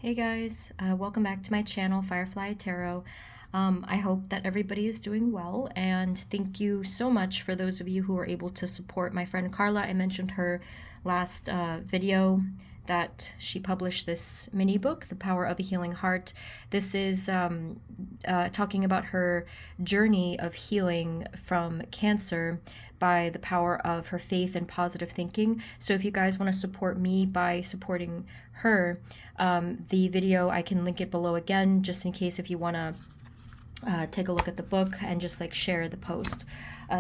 Hey guys, welcome back to my channel, Firefly Tarot. I hope that everybody is doing well, and thank you so much for those of you who are able to support my friend Carla. I mentioned her last video that she published this mini book, The Power of a Healing Heart. This is talking about her journey of healing from cancer by the power of her faith and positive thinking. So if you guys want to support me by supporting her, the video, I can link it below again, just in case if you want to take a look at the book and just like share the post.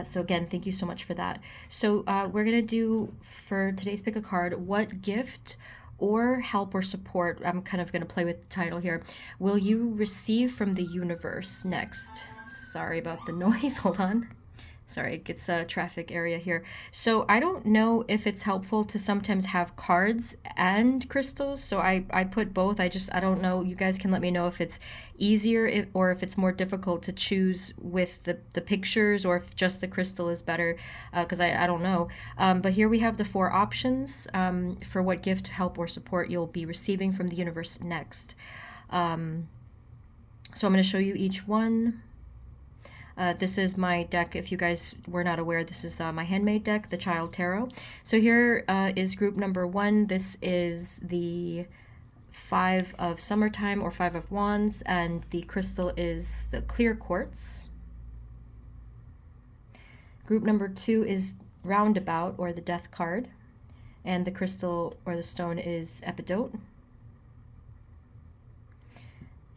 So again, thank you so much for that. So we're gonna do, for today's pick a card, what gift or help or support, I'm kind of gonna play with the title here, will you receive from the universe next? Sorry about the noise, hold on. Sorry, it's a traffic area here. So I don't know if it's helpful to sometimes have cards and crystals. So I put both. I don't know. You guys can let me know if it's easier or if it's more difficult to choose with the pictures, or if just the crystal is better, because I don't know. But here we have the 4 options for what gift, help, or support you'll be receiving from the universe next. So I'm going to show you each one. This is my deck. If you guys were not aware, this is my handmade deck, the Child Tarot. So here is group number 1. This is the 5 of Summertime, or 5 of Wands, and the crystal is the clear quartz. Group number 2 is Roundabout, or the Death card, and the crystal or the stone is epidote.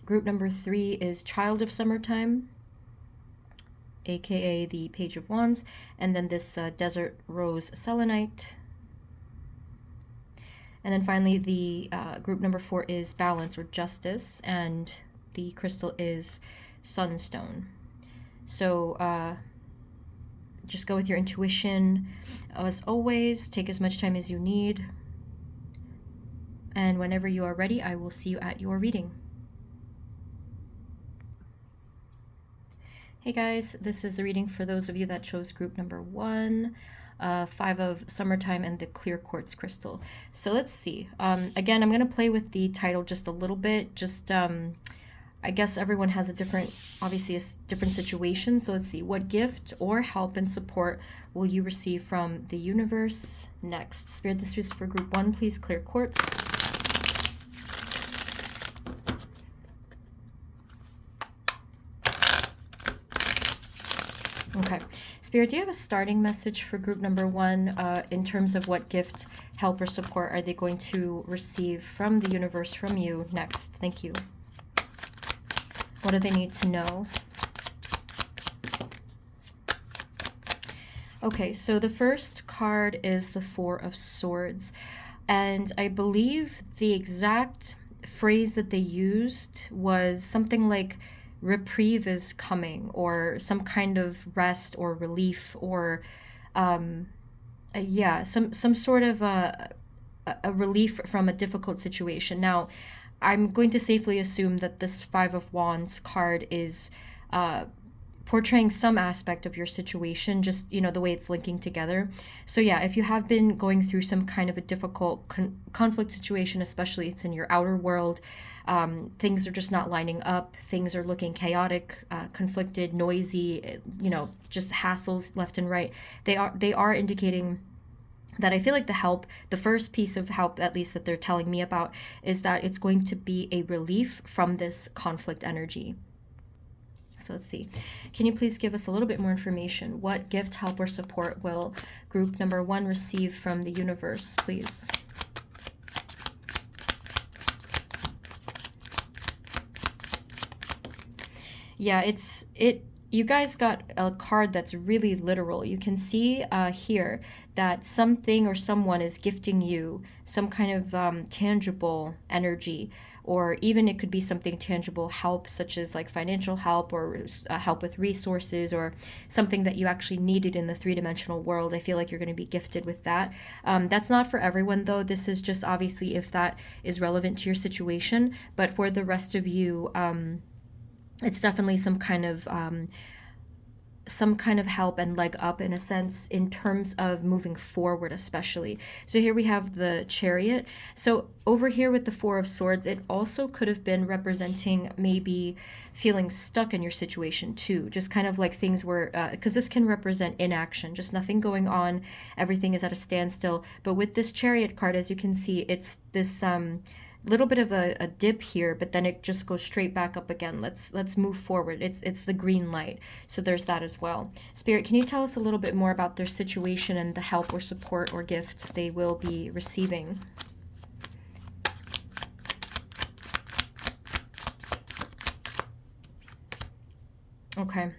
Group number 3 is Child of Summertime, aka the Page of Wands, and then this desert rose selenite. And then finally the group number 4 is Balance, or Justice, and the crystal is sunstone. So just go with your intuition. As always, take as much time as you need, and whenever you are ready, I will see you at your reading. Hey guys, this is the reading for those of you that chose group number 1, 5 of Summertime and the clear quartz crystal. So let's see. Again, I'm going to play with the title just a little bit. Just, I guess everyone has a different, obviously a different situation. So let's see. What gift or help and support will you receive from the universe next? Spirit, this is for group 1, please. Clear quartz. Okay. Spirit, do you have a starting message for group number 1 in terms of what gift, help, or support are they going to receive from the universe from you next? Thank you. What do they need to know? Okay, so the first card is the 4 of Swords. And I believe the exact phrase that they used was something like, reprieve is coming, or some kind of rest or relief, or yeah, some sort of a relief from a difficult situation. Now, I'm going to safely assume that this 5 of Wands card is portraying some aspect of your situation, just, you know, the way it's linking together. So yeah, if you have been going through some kind of a difficult conflict situation, especially it's in your outer world, things are just not lining up, things are looking chaotic, conflicted, noisy, you know, just hassles left and right. They are indicating that I feel like the first piece of help, at least that they're telling me about, is that it's going to be a relief from this conflict energy. So let's see. Can you please give us a little bit more information? What gift, help, or support will group number 1 receive from the universe, please? Yeah, you guys got a card that's really literal. You can see here that something or someone is gifting you some kind of tangible energy, or even it could be something tangible help, such as like financial help, or help with resources, or something that you actually needed in the 3-dimensional world. I feel like you're going to be gifted with that. That's not for everyone though. This is just obviously if that is relevant to your situation, but for the rest of you, it's definitely some kind of some kind of help and leg up in a sense in terms of moving forward, especially. So here we have the Chariot. So over here with the Four of Swords, it also could have been representing maybe feeling stuck in your situation too, just kind of like things were, because this can represent inaction, just nothing going on, everything is at a standstill. But with this Chariot card, as you can see, it's this little bit of a dip here, but then it just goes straight back up again. Let's move forward. It's the green light. So there's that as well. Spirit, can you tell us a little bit more about their situation and the help or support or gift they will be receiving? Okay.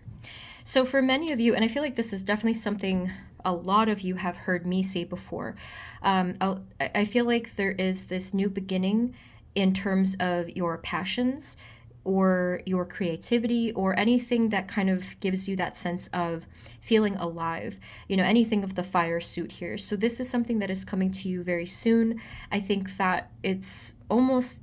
So for many of you, and I feel like this is definitely something a lot of you have heard me say before, I feel like there is this new beginning in terms of your passions or your creativity or anything that kind of gives you that sense of feeling alive, you know, anything of the fire suit here. So this is something that is coming to you very soon. I think that it's almost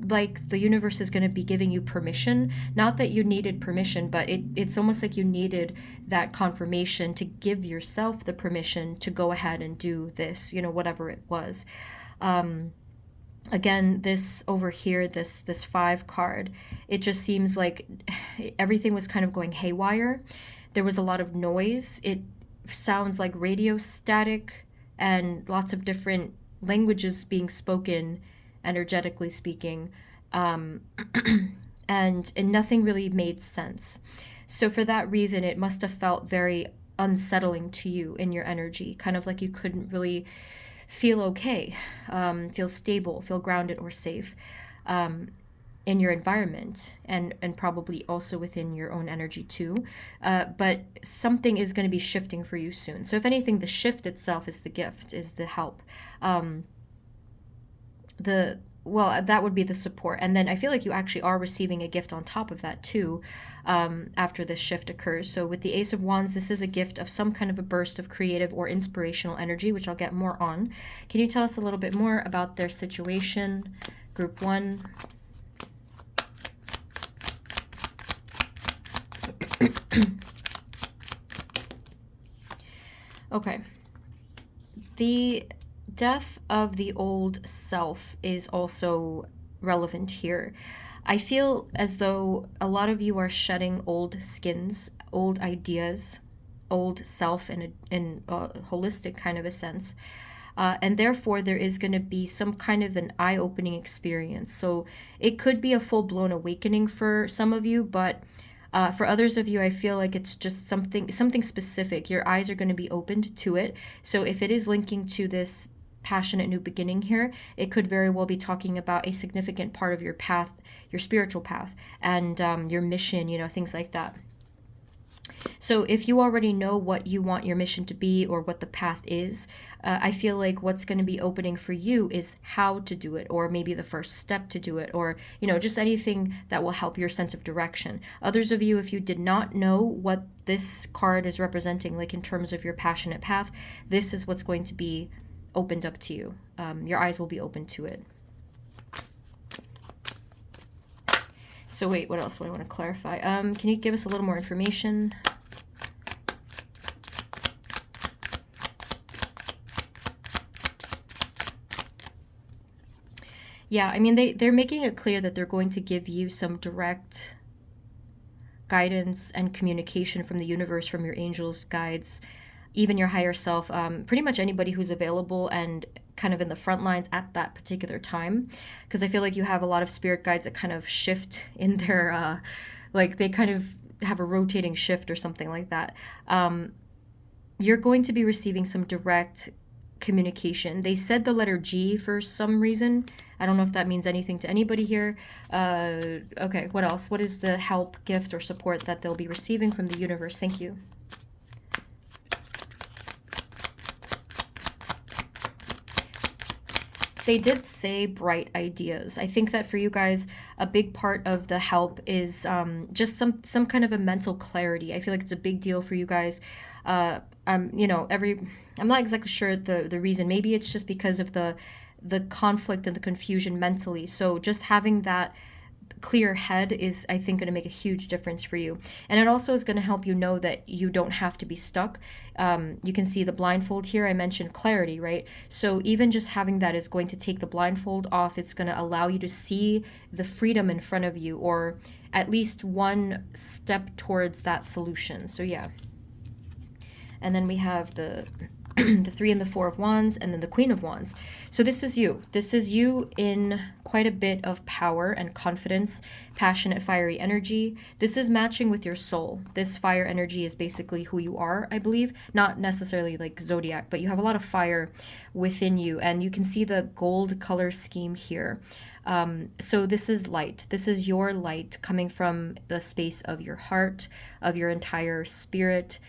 like the universe is going to be giving you permission, not that you needed permission, but it's almost like you needed that confirmation to give yourself the permission to go ahead and do this, you know, whatever it was. Again, this over here, this 5 card, it just seems like everything was kind of going haywire. There was a lot of noise. It sounds like radio static and lots of different languages being spoken, energetically speaking, and nothing really made sense. So for that reason, it must have felt very unsettling to you in your energy, kind of like you couldn't really feel okay, feel stable, feel grounded or safe in your environment, and probably also within your own energy too. But something is going to be shifting for you soon. So if anything, the shift itself is the gift, is the help. Well, that would be the support. And then I feel like you actually are receiving a gift on top of that too, after this shift occurs. So with the Ace of Wands, this is a gift of some kind of a burst of creative or inspirational energy, which I'll get more on. Can you tell us a little bit more about their situation, Group 1? Okay. The death of the old self is also relevant here. I feel as though a lot of you are shedding old skins, old ideas, old self in a holistic kind of a sense. And therefore, there is going to be some kind of an eye-opening experience. So it could be a full-blown awakening for some of you, but for others of you, I feel like it's just something specific. Your eyes are going to be opened to it. So if it is linking to this passionate new beginning here, it could very well be talking about a significant part of your path, your spiritual path, and your mission, you know, things like that. So if you already know what you want your mission to be or what the path is, I feel like what's going to be opening for you is how to do it, or maybe the first step to do it, or, you know, just anything that will help your sense of direction. Others of you, if you did not know what this card is representing, like in terms of your passionate path, this is what's going to be opened up to you. Your eyes will be open to it. So wait, what else do I want to clarify? Can you give us a little more information? Yeah, I mean, they're making it clear that they're going to give you some direct guidance and communication from the universe, from your angels, guides, even your higher self, pretty much anybody who's available and kind of in the front lines at that particular time. Because I feel like you have a lot of spirit guides that kind of shift in their, like they kind of have a rotating shift or something like that. You're going to be receiving some direct communication. They said the letter G for some reason. I don't know if that means anything to anybody here. Okay, what else? What is the help, gift, or support that they'll be receiving from the universe? Thank you. They did say bright ideas. I think that for you guys, a big part of the help is just some kind of a mental clarity. I feel like it's a big deal for you guys. You know, I'm not exactly sure the reason. Maybe it's just because of the conflict and the confusion mentally. So just having that clear head is, I think, going to make a huge difference for you. And it also is going to help you know that you don't have to be stuck. You can see the blindfold here. I mentioned clarity, right? So even just having that is going to take the blindfold off. It's going to allow you to see the freedom in front of you, or at least one step towards that solution. So yeah. And then we have the the 3 and the 4 of Wands, and then the Queen of Wands. So this is you. This is you in quite a bit of power and confidence, passionate, fiery energy. This is matching with your soul. This fire energy is basically who you are, I believe. Not necessarily like zodiac, but you have a lot of fire within you, and you can see the gold color scheme here. So this is light. This is your light coming from the space of your heart, of your entire spirit.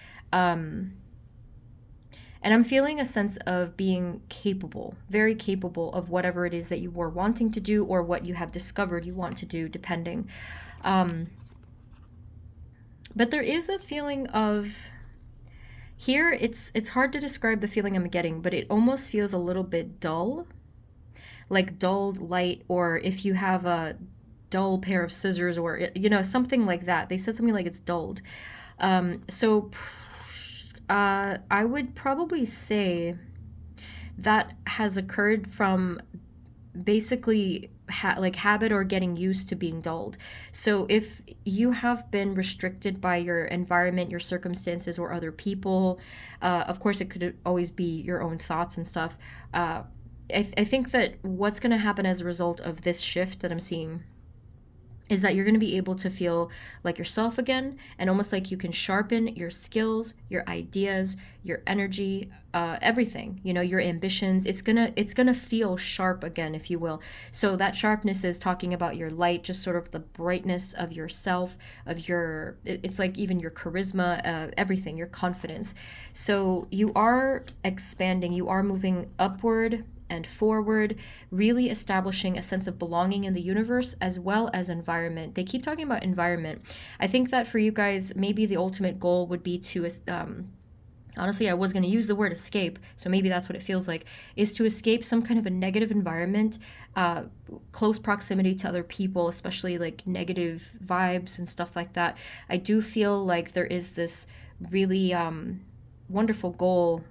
And I'm feeling a sense of being capable, very capable of whatever it is that you were wanting to do, or what you have discovered you want to do, depending. But there is a feeling of, here it's hard to describe the feeling I'm getting, but it almost feels a little bit dull, like dulled light, or if you have a dull pair of scissors, or, you know, something like that. They said something like it's dulled. I would probably say that has occurred from basically like habit, or getting used to being dulled. So if you have been restricted by your environment, your circumstances, or other people, of course it could always be your own thoughts and stuff. I think that what's going to happen as a result of this shift that I'm seeing is that you're going to be able to feel like yourself again, and almost like you can sharpen your skills, your ideas, your energy, everything, you know, your ambitions. It's gonna feel sharp again, if you will. So that sharpness is talking about your light, just sort of the brightness of yourself, of your, it's like even your charisma, everything, your confidence. So you are expanding, you are moving upward and forward, really establishing a sense of belonging in the universe, as well as environment. They keep talking about environment. I think that for you guys, maybe the ultimate goal would be to, honestly, I was going to use the word escape, so maybe that's what it feels like, is to escape some kind of a negative environment, close proximity to other people, especially like negative vibes and stuff like that. I do feel like there is this really wonderful goal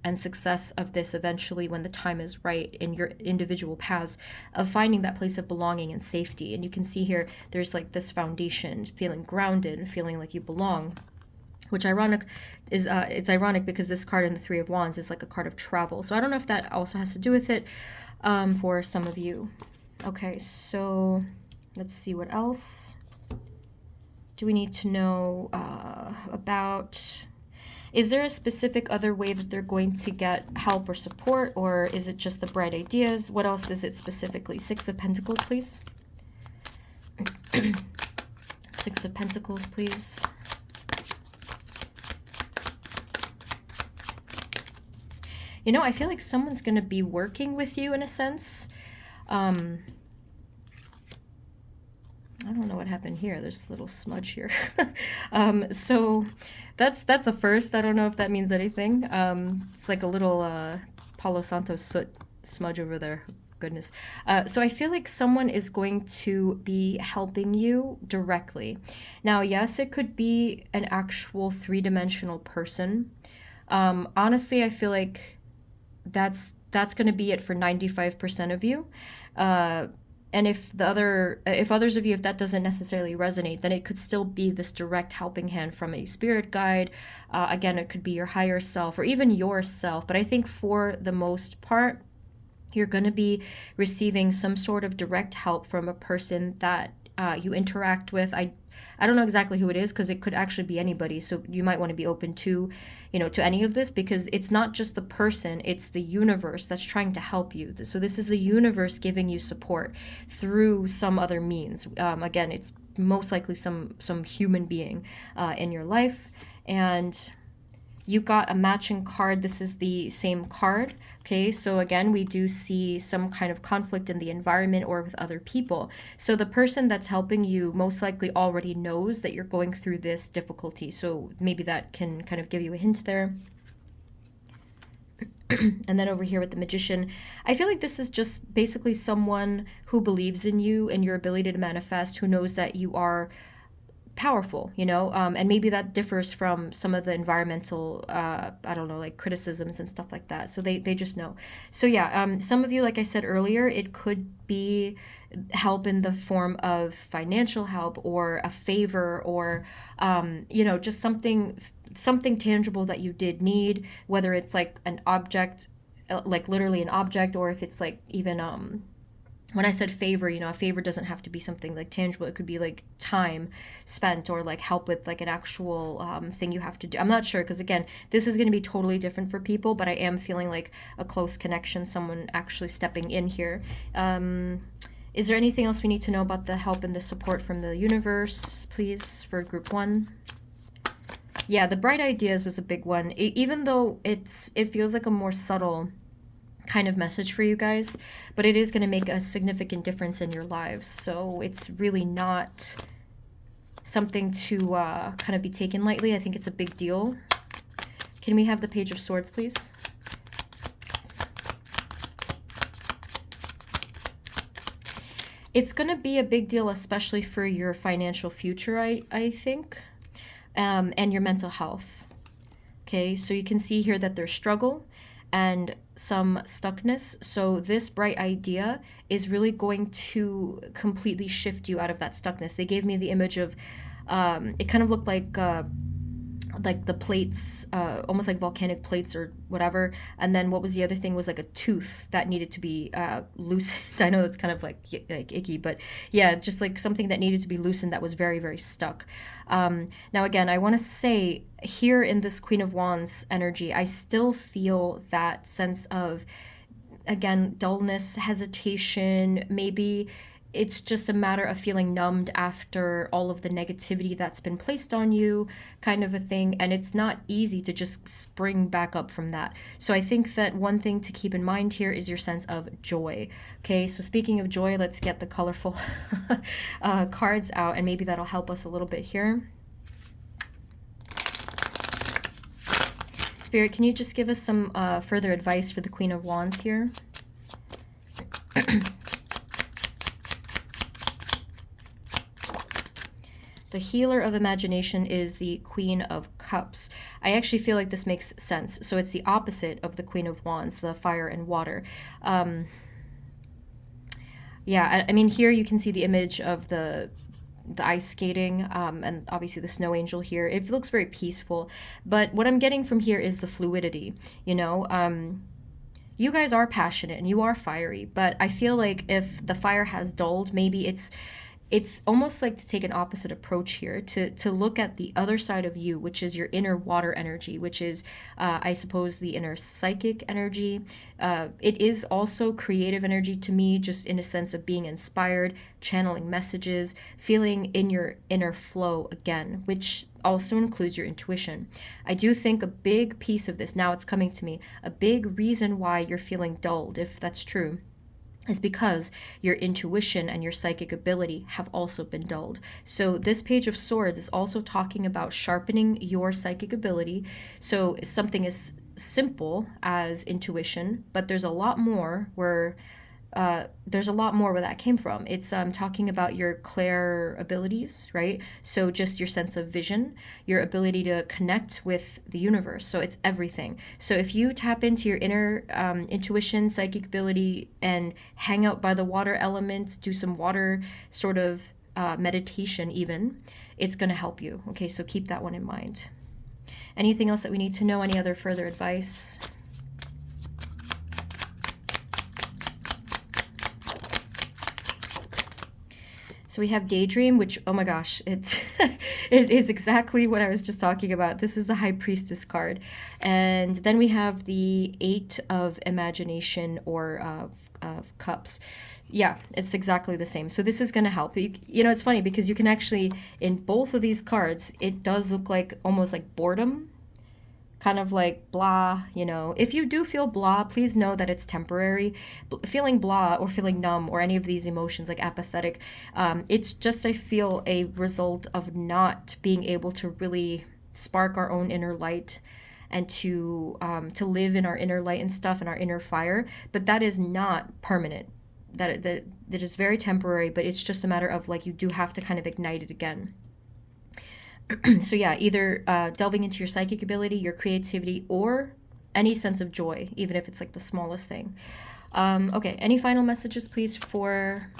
and success of this eventually, when the time is right in your individual paths, of finding that place of belonging and safety. And you can see here, there's like this foundation, feeling grounded and feeling like you belong, which ironic is, it's ironic because this card in the 3 of Wands is like a card of travel. So I don't know if that also has to do with it for some of you. Okay, so let's see, what else do we need to know about? Is there a specific other way that they're going to get help or support, or is it just the bright ideas? What else is it specifically? 6 of Pentacles, please. 6 of Pentacles, please. You know, I feel like someone's going to be working with you in a sense. I don't know what happened here. There's a little smudge here. So that's a first. I don't know if that means anything. It's like a little Palo Santo soot smudge over there. Goodness. So I feel like someone is going to be helping you directly. Now, yes, it could be an actual 3-dimensional person. Honestly, I feel like that's going to be it for 95% of you. And if others of you, if that doesn't necessarily resonate, then it could still be this direct helping hand from a spirit guide. Again, it could be your higher self, or even yourself. But I think for the most part, you're going to be receiving some sort of direct help from a person that you interact with. I don't know exactly who it is, because it could actually be anybody. So you might want to be open to, to any of this, because it's not just the person, it's the universe that's trying to help you. So this is the universe giving you support through some other means. Again, it's most likely some human being in your life. And you got a matching card. This is the same card. Okay, so again, we do see some kind of conflict in the environment or with other people. So the person that's helping you most likely already knows that you're going through this difficulty. So maybe that can kind of give you a hint there. And then over here with the Magician, I feel like this is just basically someone who believes in you and your ability to manifest, who knows that you are powerful, you know, and maybe that differs from some of the environmental, I don't know, like criticisms and stuff like that. So they just know. So yeah, some of you, like I said earlier, it could be help in the form of financial help or a favor or, you know, just something tangible that you did need, whether it's like an object, like literally an object, or if it's like even when I said favor, you know, a favor doesn't have to be something like tangible. It could be like time spent or like help with like an actual thing you have to do. I'm not sure because, again, this is going to be totally different for people, but I am feeling like a close connection, someone actually stepping in here. Is there anything else we need to know about the help and the support from the universe, please, for group 1? Yeah, the bright ideas was a big one. Even though it feels like a more subtle kind of message for you guys, but it is going to make a significant difference in your lives. So it's really not something to kind of be taken lightly. I think it's a big deal. Can we have the Page of Swords, please? It's going to be a big deal, especially for your financial future, I think, and your mental health. Okay, so you can see here that there's struggle and some stuckness. So this bright idea is really going to completely shift you out of that stuckness. They gave me the image of, it kind of looked like the plates, almost like volcanic plates or whatever. And then what was the other thing was like a tooth that needed to be loosened. I know that's kind of like icky, but yeah, just like something that needed to be loosened that was very, very stuck. Now, again, I want to say here in this Queen of Wands energy, I still feel that sense of, again, dullness, hesitation, maybe it's just a matter of feeling numbed after all of the negativity that's been placed on you, kind of a thing. And it's not easy to just spring back up from that. So I think that one thing to keep in mind here is your sense of joy. Okay, so speaking of joy, let's get the colorful cards out, and maybe that'll help us a little bit here. Spirit, can you just give us some further advice for the Queen of Wands here? The healer of imagination is the Queen of Cups. I actually feel like this makes sense. So it's the opposite of the Queen of Wands, the fire and water. Yeah, I mean, here you can see the image of the ice skating, and obviously the snow angel here. It looks very peaceful. But what I'm getting from here is the fluidity, you know? You guys are passionate and you are fiery, but I feel like if the fire has dulled, maybe it's almost like to take an opposite approach here, to look at the other side of you, which is your inner water energy, which is, I suppose, the inner psychic energy. It is also creative energy to me, just in a sense of being inspired, channeling messages, feeling in your inner flow again, which also includes your intuition. I do think a big piece of this, now it's coming to me, a big reason why you're feeling dulled, if that's true, is because your intuition and your psychic ability have also been dulled. So this Page of Swords is also talking about sharpening your psychic ability. So something as simple as intuition, but there's a lot more where that came from. It's talking about your clair abilities, right? So just your sense of vision, your ability to connect with the universe. So it's everything. So if you tap into your inner intuition, psychic ability, and hang out by the water element, do some water sort of meditation even, it's going to help you. Okay, so keep that one in mind. Anything else that we need to know? Any other further advice? So we have Daydream, which, oh my gosh, it is exactly what I was just talking about. This is the High Priestess card. And then we have the Eight of Imagination, or of Cups. Yeah, it's exactly the same. So this is going to help. You know, it's funny because you can actually, in both of these cards, it does look like almost like boredom. Kind of like blah, you know. If you do feel blah, please know that it's temporary. Feeling blah or feeling numb or any of these emotions like apathetic, it's just, I feel, a result of not being able to really spark our own inner light and to live in our inner light and stuff and our inner fire. But that is not permanent. That is very temporary, but it's just a matter of like you do have to kind of ignite it again. So yeah, either delving into your psychic ability, your creativity, or any sense of joy, even if it's like the smallest thing. Okay, any final messages, please, for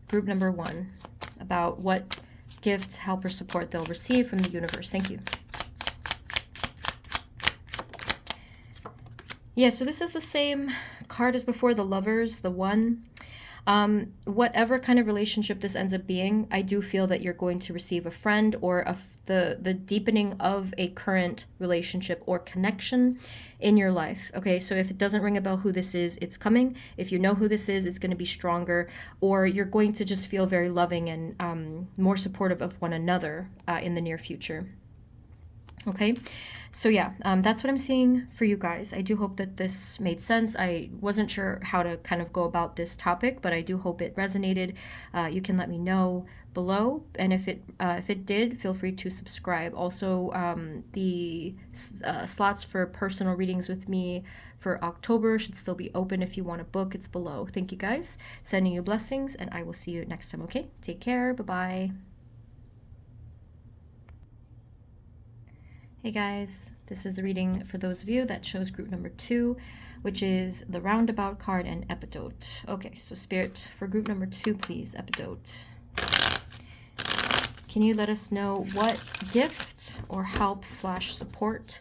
group number 1 about what gift, help, or support they'll receive from the universe? Thank you. Yeah, so this is the same card as before, the Lovers, the 1. Whatever kind of relationship this ends up being, I do feel that you're going to receive a friend or the deepening of a current relationship or connection in your life. Okay, so if it doesn't ring a bell who this is, it's coming. If you know who this is, it's going to be stronger, or you're going to just feel very loving and more supportive of one another in the near future. Okay, so yeah, that's what I'm seeing for you guys. I do hope that this made sense. I wasn't sure how to kind of go about this topic, but I do hope it resonated. You can let me know below, and if it did, feel free to subscribe. Also, the slots for personal readings with me for October should still be open. If you want to book, it's below. Thank you guys. Sending you blessings, and I will see you next time. Okay, take care. Bye-bye. Hey guys, this is the reading for those of you that chose group number 2, which is the Roundabout card and epidote. Okay, so Spirit, for group number 2, please, epidote. Can you let us know what gift or help / support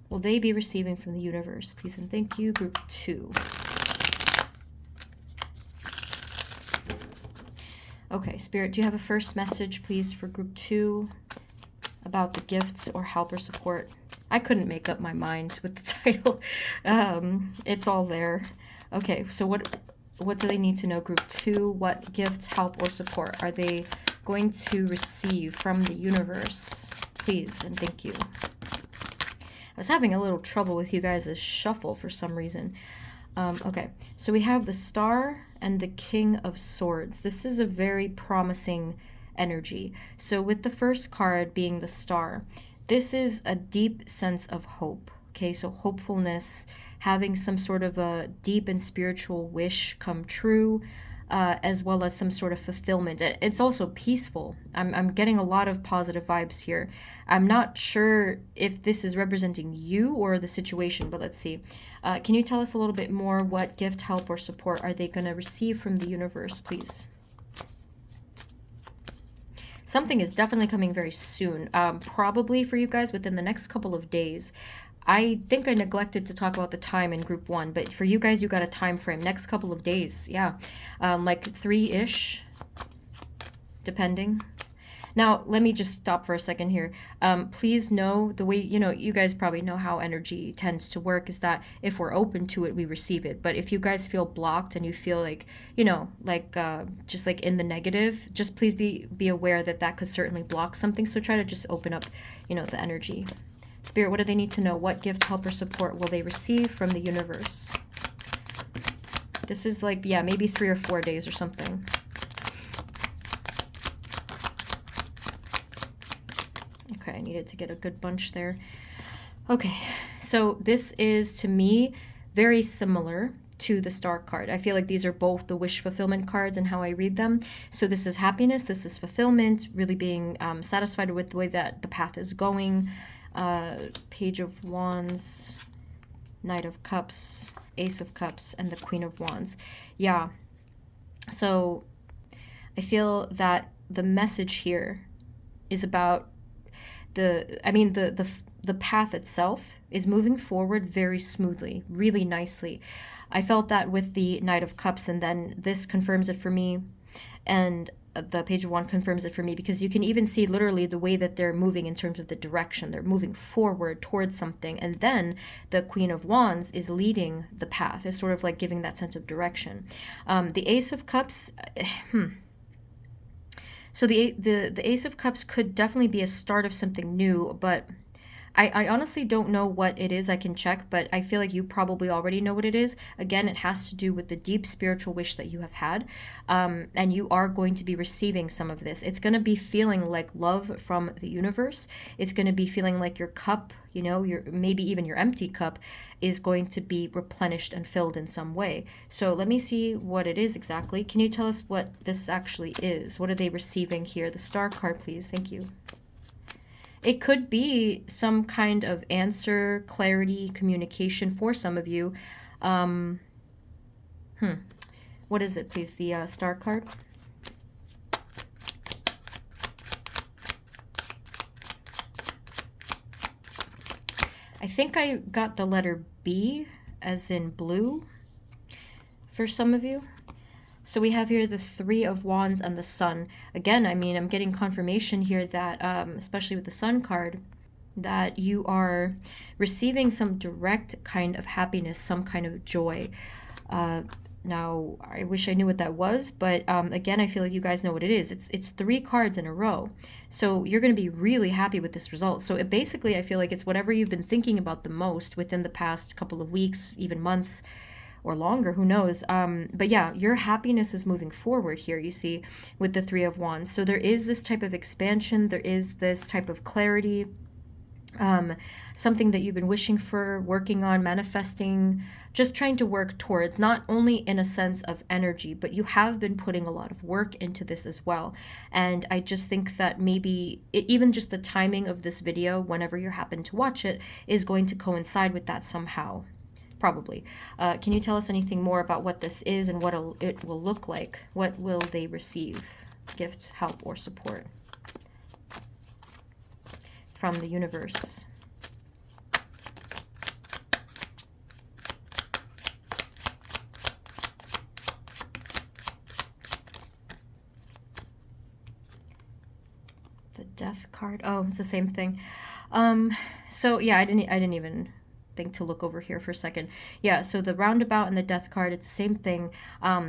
will they be receiving from the universe? Please and thank you, group 2. Okay, Spirit, do you have a first message, please, for group 2? About the gifts or help or support? I couldn't make up my mind with the title. It's all there. Okay, so what do they need to know, group 2? What gift, help, or support are they going to receive from the universe? Please and thank you. I was having a little trouble with you guys' shuffle for some reason. Okay, so we have the Star and the King of Swords. This is a very promising energy. So with the first card being the Star, this is a deep sense of hope. Okay, so hopefulness, having some sort of a deep and spiritual wish come true, as well as some sort of fulfillment. It's also peaceful. I'm getting a lot of positive vibes here. I'm not sure if this is representing you or the situation, but let's see. Can you tell us a little bit more? What gift, help, or support are they going to receive from the universe, please? Something is definitely coming very soon, probably for you guys within the next couple of days. I think I neglected to talk about the time in group 1, but for you guys, you got a time frame. Next couple of days, yeah. Like 3-ish, depending. Now, let me just stop for a second here. Please know the way, you guys probably know how energy tends to work is that if we're open to it, we receive it. But if you guys feel blocked and you feel like, just like in the negative, just please be aware that that could certainly block something. So try to just open up, the energy. Spirit, what do they need to know? What gift, help, or support will they receive from the universe? This is like, yeah, maybe 3 or 4 days or something. Okay, I needed to get a good bunch there. Okay, so this is, to me, very similar to the Star card. I feel like these are both the wish fulfillment cards and how I read them. So this is happiness, this is fulfillment, really being satisfied with the way that the path is going. Page of Wands, Knight of Cups, Ace of Cups, and the Queen of Wands. Yeah, so I feel that the message here is about the path itself is moving forward very smoothly, really nicely. I felt that with the Knight of Cups, and then this confirms it for me, and the Page of Wands confirms it for me, because you can even see literally the way that they're moving in terms of the direction. They're moving forward towards something, and then the Queen of Wands is leading the path. It's sort of like giving that sense of direction. The Ace of Cups, So the Ace of Cups could definitely be a start of something new, but I honestly don't know what it is. I can check, but I feel like you probably already know what it is. Again, it has to do with the deep spiritual wish that you have had. And you are going to be receiving some of this. It's going to be feeling like love from the universe. It's going to be feeling like your cup, you know, your maybe even your empty cup is going to be replenished and filled in some way. So let me see what it is exactly. Can you tell us what this actually is? What are they receiving here? The star card, please. Thank you. It could be some kind of answer, clarity, communication for some of you. Um, What is it, please? The star card. I think I got the letter B as in blue for some of you. So we have here the Three of Wands and the Sun. Again, I mean, I'm getting confirmation here that, especially with the Sun card, that you are receiving some direct kind of happiness, some kind of joy. Now, I wish I knew what that was, but again, I feel like you guys know what it is. It's 3 cards in a row. So you're going to be really happy with this result. So it basically, I feel like it's whatever you've been thinking about the most within the past couple of weeks, even months, or longer, who knows. But yeah, your happiness is moving forward here, you see, with the Three of Wands. So there is this type of expansion, there is this type of clarity, something that you've been wishing for, working on, manifesting, just trying to work towards, not only in a sense of energy, but you have been putting a lot of work into this as well. And I just think that maybe even just the timing of this video, whenever you happen to watch it, is going to coincide with that somehow. Probably. Can you tell us anything more about what this is and what it will look like? What will they receive? Gift, help, or support from the universe? The Death card. Oh, it's the same thing. So yeah, I didn't even think to look over here for a second. Yeah, so the Roundabout and the Death card, it's the same thing.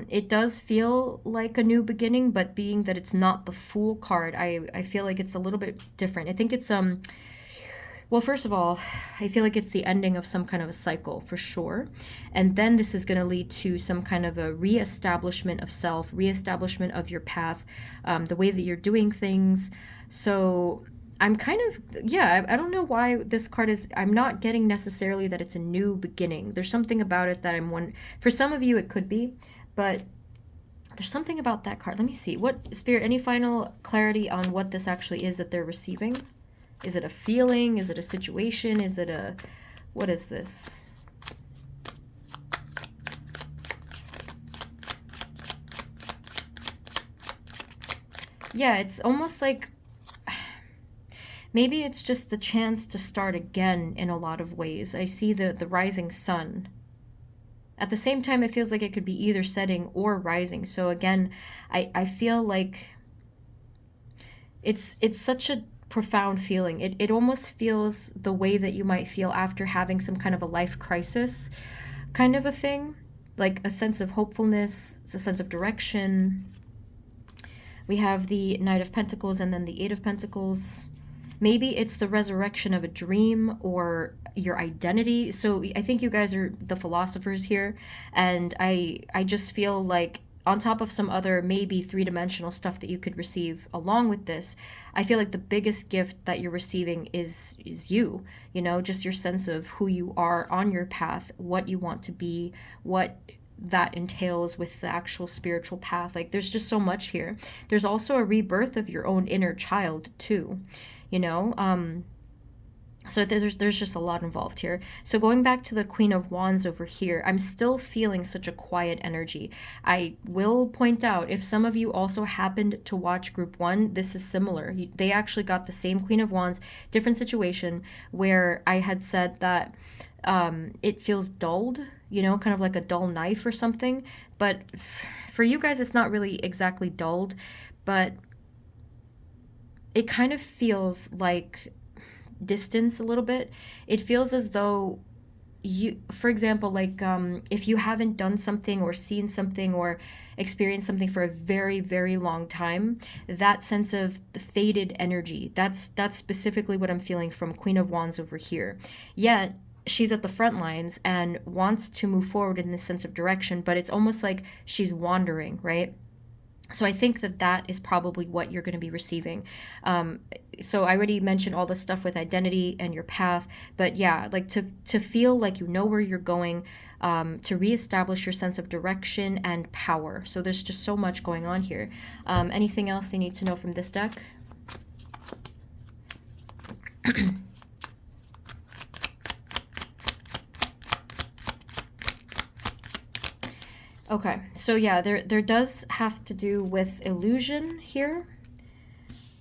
It does feel like a new beginning, but being that it's not the Fool card, I feel like it's a little bit different. I think it's well, first of all, I feel like it's the ending of some kind of a cycle for sure. And then this is going to lead to some kind of a reestablishment of self, reestablishment of your path, the way that you're doing things. So I'm kind of, yeah, I don't know why this card is, I'm not getting necessarily that it's a new beginning. There's something about it that for some of you it could be, but there's something about that card. Let me see. What, Spirit, any final clarity on what this actually is that they're receiving? Is it a feeling? Is it a situation? Is it what is this? Yeah, it's almost like, maybe it's just the chance to start again in a lot of ways. I see the rising sun. At the same time, it feels like it could be either setting or rising. So again, I feel like it's such a profound feeling. It almost feels the way that you might feel after having some kind of a life crisis kind of a thing. Like a sense of hopefulness, a sense of direction. We have the Knight of Pentacles and then the Eight of Pentacles. Maybe it's the resurrection of a dream or your identity. So I think you guys are the philosophers here. And I just feel like on top of some other maybe three-dimensional stuff that you could receive along with this, I feel like the biggest gift that you're receiving is you, you know, just your sense of who you are on your path, what you want to be, what that entails with the actual spiritual path. Like there's just so much here. There's also a rebirth of your own inner child too, you know. So there's just a lot involved here. So going back to the Queen of Wands over here, I'm still feeling such a quiet energy. I will point out, if some of you also happened to watch group 1, this is similar. They actually got the same Queen of Wands, different situation, where I had said that it feels dulled, you know, kind of like a dull knife or something. But for you guys, it's not really exactly dulled, but it kind of feels like distance a little bit. It feels as though for example, like if you haven't done something or seen something or experienced something for a very, very long time, that sense of the faded energy, that's specifically what I'm feeling from Queen of Wands over here. Yet she's at the front lines and wants to move forward in this sense of direction, but it's almost like she's wandering, right? So I think that that is probably what you're going to be receiving. So I already mentioned all the stuff with identity and your path, but yeah, like to feel like you know where you're going, to reestablish your sense of direction and power. So there's just so much going on here. Anything else they need to know from this deck? Okay, so yeah, there does have to do with illusion here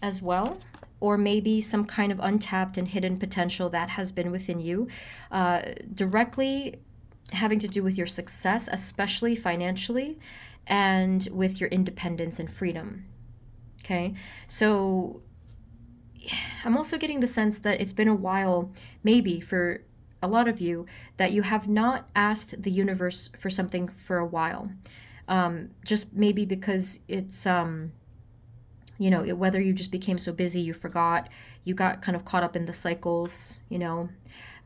as well, or maybe some kind of untapped and hidden potential that has been within you, directly having to do with your success, especially financially, and with your independence and freedom. Okay, so I'm also getting the sense that it's been a while, maybe for a lot of you, that you have not asked the universe for something for a while. Just maybe because it's, you know, whether you just became so busy, you forgot, you got kind of caught up in the cycles, you know.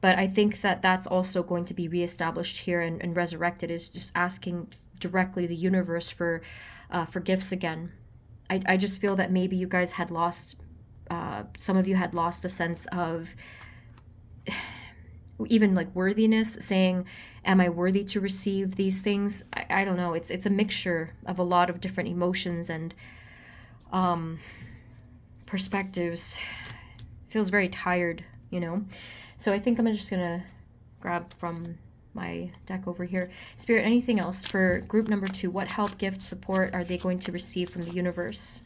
But I think that that's also going to be reestablished here and resurrected, is just asking directly the universe for gifts again. I just feel that maybe you guys had lost, some of you had lost the sense of even like worthiness, saying, am I worthy to receive these things? I don't know. It's a mixture of a lot of different emotions and perspectives. Feels very tired, you know. So I think I'm just gonna grab from my deck over here. Spirit, anything else for group number 2? What help, gift, support are they going to receive from the universe?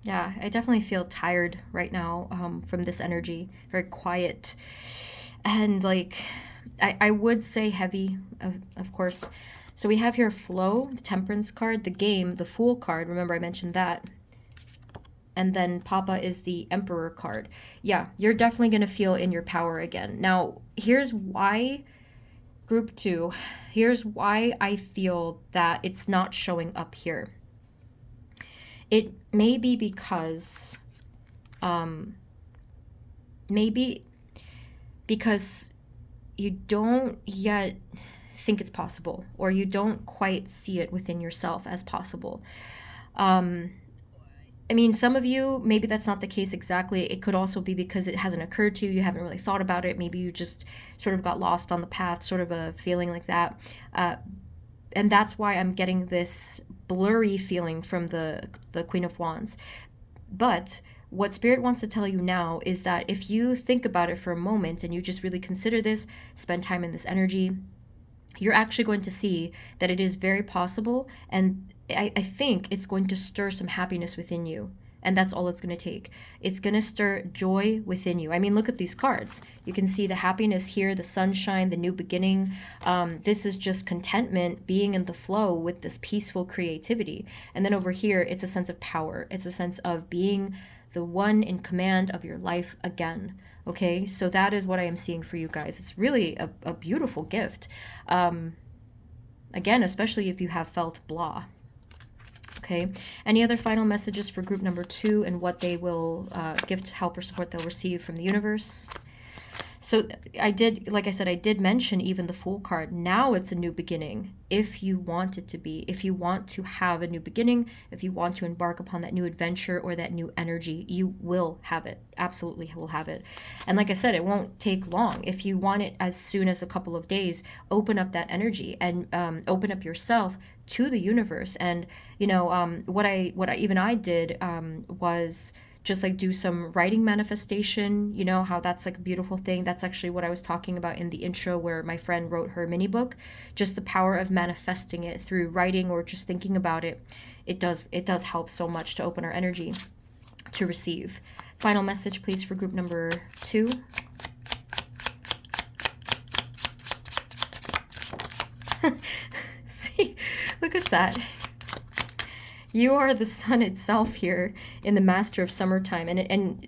Yeah, I definitely feel tired right now from this energy. Very quiet. And like, I would say heavy, of course. So we have here flow, the temperance card, the game, the fool card. Remember I mentioned that. And then Papa is the emperor card. Yeah, you're definitely going to feel in your power again. Now, here's why, group 2, here's why I feel that it's not showing up here. It may be because, maybe because you don't yet think it's possible, or you don't quite see it within yourself as possible. I mean, some of you, maybe that's not the case exactly. It could also be because it hasn't occurred to you. You haven't really thought about it. Maybe you just sort of got lost on the path, sort of a feeling like that. And that's why I'm getting this blurry feeling from the Queen of Wands. But what Spirit wants to tell you now is that if you think about it for a moment and you just really consider this, spend time in this energy, you're actually going to see that it is very possible. And I think it's going to stir some happiness within you. And that's all it's going to take. It's going to stir joy within you. I mean, look at these cards. You can see the happiness here, the sunshine, the new beginning. This is just contentment, being in the flow with this peaceful creativity. And then over here, it's a sense of power. It's a sense of being the one in command of your life again. Okay, so that is what I am seeing for you guys. It's really a beautiful gift. Again, especially if you have felt blah. Okay, any other final messages for group number 2 and what they will gift, help, or support they'll receive from the universe? So I did, like I said, I did mention even the Fool card. Now it's a new beginning, if you want it to be. If you want to have a new beginning, if you want to embark upon that new adventure or that new energy, you will have it. Absolutely will have it. And like I said, it won't take long. If you want it as soon as a couple of days, open up that energy and open up yourself to the universe. And you know, what I did was just like do some writing manifestation. You know how that's like a beautiful thing. That's actually what I was talking about in the intro, where my friend wrote her mini book. Just the power of manifesting it through writing or just thinking about it. It does help so much to open our energy to receive. Final message, please, for group number 2. think that you are the sun itself here in the Master of Summertime. And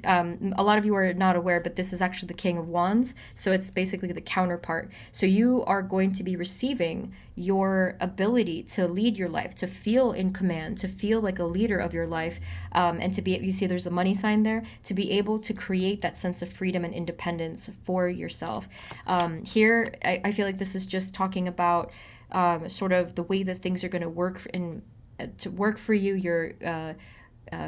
a lot of you are not aware, but this is actually the King of Wands. So it's basically the counterpart. So you are going to be receiving your ability to lead your life, to feel in command, to feel like a leader of your life, and to be, you see there's a money sign there, to be able to create that sense of freedom and independence for yourself. Here, I feel like this is just talking about sort of the way that things are going to work for you. You're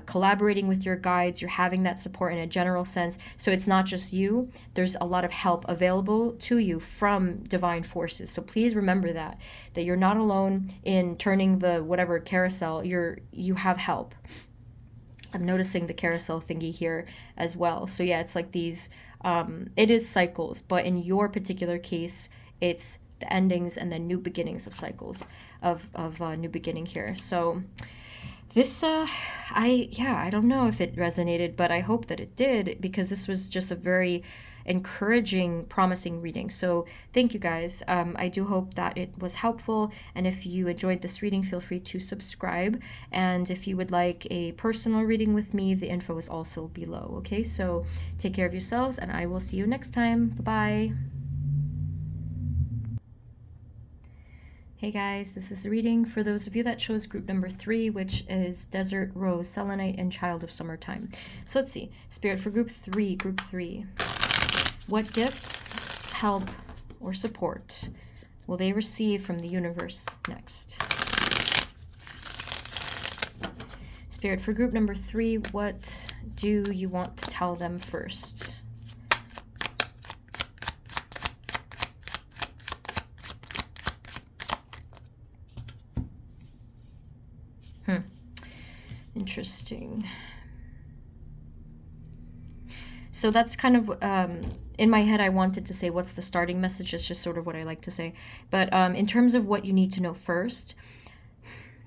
collaborating with your guides, you're having that support in a general sense. So it's not just you, there's a lot of help available to you from divine forces. So please remember that you're not alone in turning the whatever carousel. You have help. I'm noticing the carousel thingy here as well. So yeah, it's like these it is cycles, but in your particular case, it's the endings and then new beginnings of cycles of new beginning here. So this I don't know if it resonated, but I hope that it did, because this was just a very encouraging, promising reading. So thank you guys. I do hope that it was helpful, and if you enjoyed this reading, feel free to subscribe, and if you would like a personal reading with me, the info is also below. Okay, so take care of yourselves, and I will see you next time. Bye-bye. Hey guys, this is the reading for those of you that chose group number 3, which is Desert, Rose, Selenite, and Child of Summertime. So let's see. Spirit for group 3. What gifts, help, or support will they receive from the universe next? Spirit for group number 3, what do you want to tell them first? Interesting. So that's kind of, in my head, I wanted to say, what's the starting message? It's just sort of what I like to say. But in terms of what you need to know first,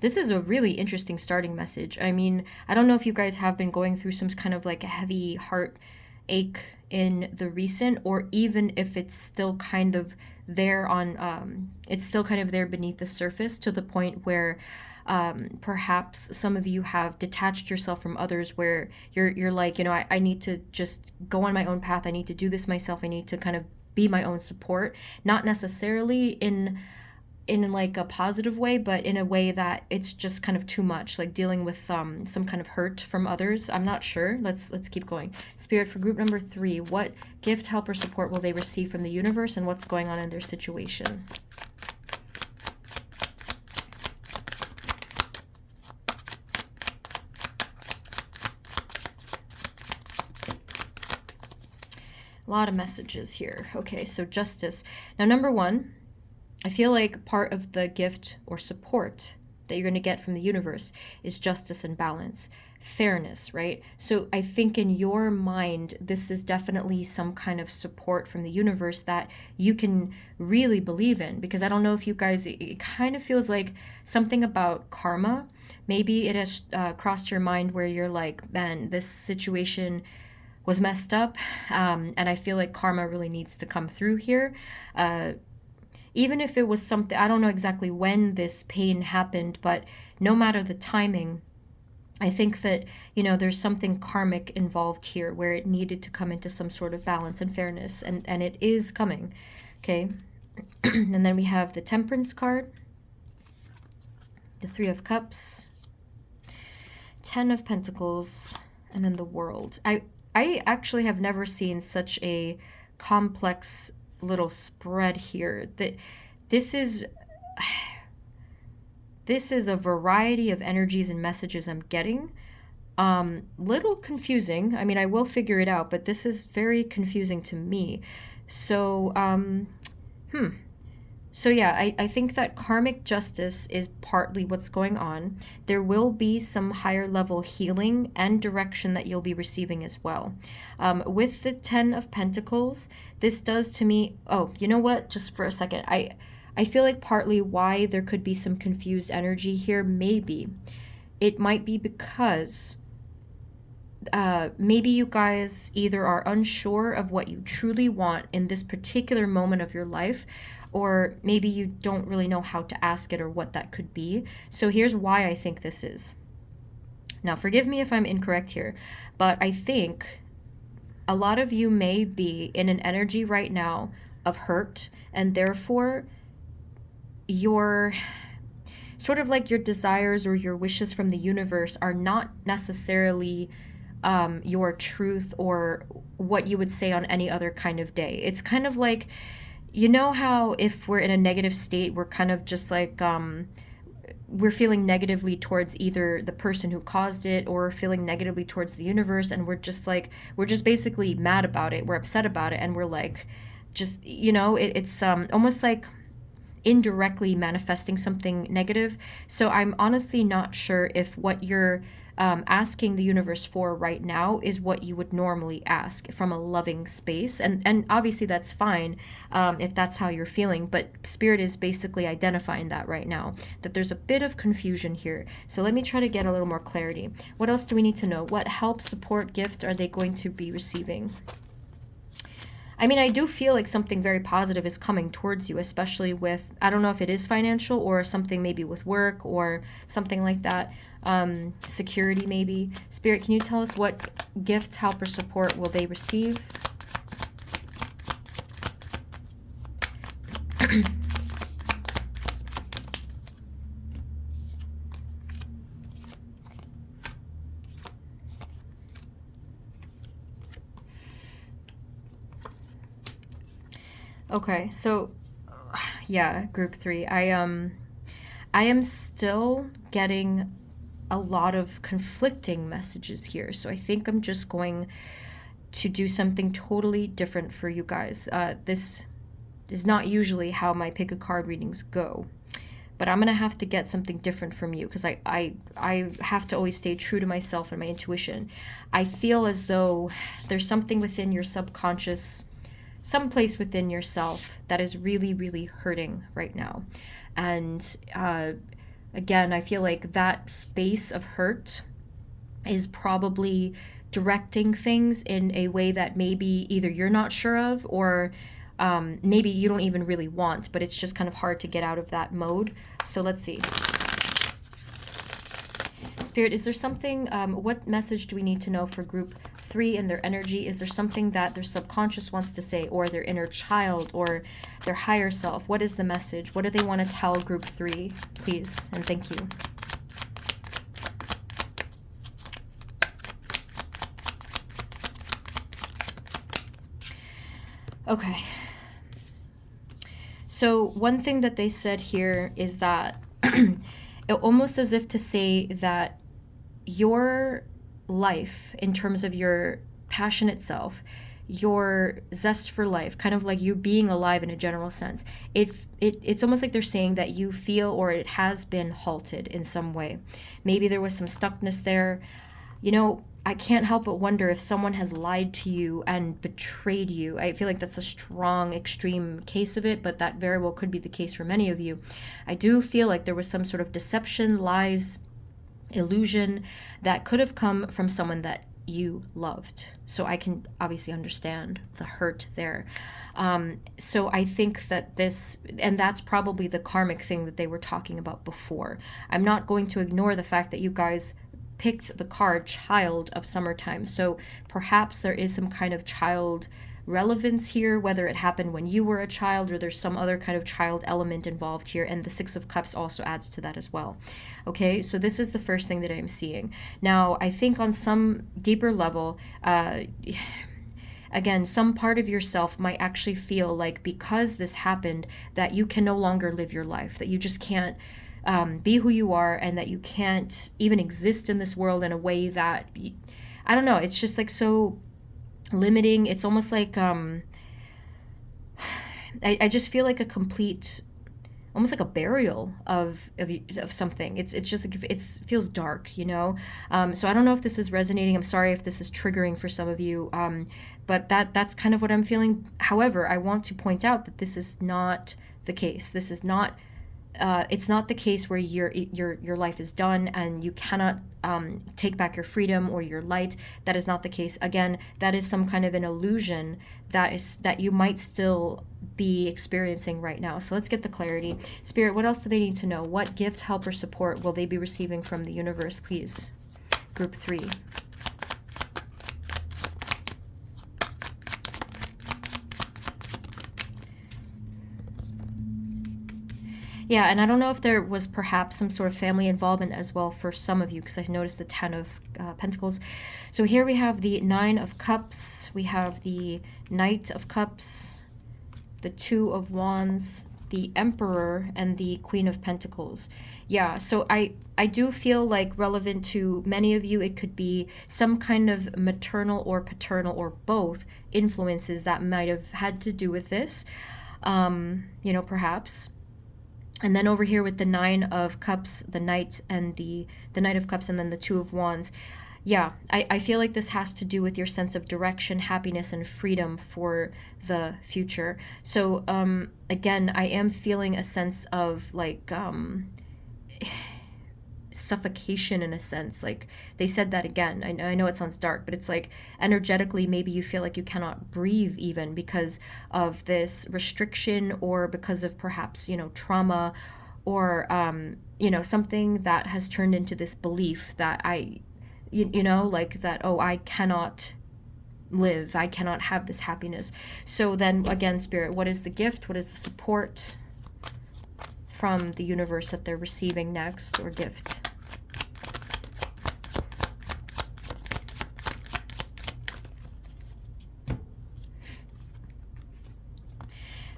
this is a really interesting starting message. I mean, I don't know if you guys have been going through some kind of like a heavy heartache in the recent, or even if it's still kind of there on, it's still kind of there beneath the surface, to the point where perhaps some of you have detached yourself from others, where you're like, I need to just go on my own path. I need to do this myself. I need to kind of be my own support, not necessarily in like a positive way, but in a way that it's just kind of too much, like dealing with some kind of hurt from others. I'm not sure. Let's keep going. Spirit for group number 3, what gift, help, or support will they receive from the universe, and what's going on in their situation? A lot of messages here. Okay, so justice. Now, number 1, I feel like part of the gift or support that you're going to get from the universe is justice and balance, fairness, right? So I think in your mind, this is definitely some kind of support from the universe that you can really believe in, because I don't know if you guys, it kind of feels like something about karma. Maybe it has crossed your mind where you're like, man, this situation was messed up, and I feel like karma really needs to come through here. Even if it was something, I don't know exactly when this pain happened, but no matter the timing, I think that, there's something karmic involved here, where it needed to come into some sort of balance and fairness, and it is coming, okay? And then we have the Temperance card, the 3 of Cups, 10 of Pentacles, and then the World. I actually have never seen such a complex little spread here. This is a variety of energies and messages I'm getting. Little confusing. I mean, I will figure it out, but this is very confusing to me. So, So yeah, I think that karmic justice is partly what's going on. There will be some higher level healing and direction that you'll be receiving as well. With the 10 of Pentacles, this does to me, oh, you know what? Just for a second, I feel like partly why there could be some confused energy here, maybe it might be because maybe you guys either are unsure of what you truly want in this particular moment of your life, or maybe you don't really know how to ask it or what that could be. So here's why I think this is. Now, forgive me if I'm incorrect here, but I think a lot of you may be in an energy right now of hurt, and therefore your sort of like your desires or your wishes from the universe are not necessarily your truth or what you would say on any other kind of day. It's kind of like, you know how if we're in a negative state, we're kind of just like we're feeling negatively towards either the person who caused it or feeling negatively towards the universe, and we're just basically mad about it, we're upset about it, and we're like, just, you know, it's almost like indirectly manifesting something negative. So I'm honestly not sure if what you're asking the universe for right now is what you would normally ask from a loving space, and obviously that's fine if that's how you're feeling, but Spirit is basically identifying that right now, that there's a bit of confusion here. So let me try to get a little more clarity. What else do we need to know? What help, support, gift are they going to be receiving? I mean, I do feel like something very positive is coming towards you, especially with, I don't know if it is financial or something maybe with work or something like that. Security maybe. Spirit, can you tell us what gift, help, or support will they receive? Okay, so yeah, group 3. I am still getting a lot of conflicting messages here. So I think I'm just going to do something totally different for you guys. This is not usually how my pick a card readings go, but I'm gonna have to get something different from you because I have to always stay true to myself and my intuition. I feel as though there's something within your subconscious, someplace within yourself that is really, really hurting right now. And again, I feel like that space of hurt is probably directing things in a way that maybe either you're not sure of or maybe you don't even really want, but it's just kind of hard to get out of that mode. So let's see. Spirit, is there something, what message do we need to know for group 3 and their energy? Is there something that their subconscious wants to say, or their inner child, or their higher self? What is the message? What do they want to tell group 3, please? And thank you. Okay. So one thing that they said here is that it almost as if to say that your life, in terms of your passion itself, your zest for life, kind of like you being alive in a general sense, it's almost like they're saying that you feel, or it has been halted in some way. Maybe there was some stuckness there. You know, I can't help but wonder if someone has lied to you and betrayed you. I feel like that's a strong, extreme case of it, but that very well could be the case for many of you. I do feel like there was some sort of deception, lies, illusion that could have come from someone that you loved. So I can obviously understand the hurt there. So I think that this, and that's probably the karmic thing that they were talking about before. I'm not going to ignore the fact that you guys picked the card Child of Summertime. So perhaps there is some kind of child relevance here, whether it happened when you were a child or there's some other kind of child element involved here, and the Six of Cups also adds to that as well. Okay, so this is the first thing that I'm seeing. Now, I think on some deeper level, again, some part of yourself might actually feel like because this happened that you can no longer live your life, that you just can't be who you are, and that you can't even exist in this world in a way that, I don't know, it's just like so limiting. It's almost like I just feel like a complete, almost like a burial of something. It's just like, it feels dark, you know. So I don't know if this is resonating. I'm sorry if this is triggering for some of you, but that's kind of what I'm feeling. However, I want to point out that this is not the case. This is not it's not the case where your life is done and you cannot take back your freedom or your light. That is not the case. Again, that is some kind of an illusion that you might still be experiencing right now. So let's get the clarity. Spirit, what else do they need to know? What gift, help, or support will they be receiving from the universe, please? Group 3. Yeah, and I don't know if there was perhaps some sort of family involvement as well for some of you, because I noticed the 10 of Pentacles. So here we have the 9 of Cups, we have the Knight of Cups, the 2 of Wands, the Emperor, and the Queen of Pentacles. Yeah, so I do feel like relevant to many of you, it could be some kind of maternal or paternal or both influences that might have had to do with this, you know, perhaps. And then over here with the 9 of Cups, the Knight, and the Knight of Cups, and then the 2 of Wands. Yeah, I feel like this has to do with your sense of direction, happiness, and freedom for the future. So, again, I am feeling a sense of, like, suffocation in a sense. Like, they said that again. I know it sounds dark, but it's like energetically maybe you feel like you cannot breathe even because of this restriction, or because of perhaps, you know, trauma, or you know, something that has turned into this belief that you know, like that, oh, I cannot live, I cannot have this happiness. So then again, Spirit, what is the gift, what is the support from the universe that they're receiving next, or gift?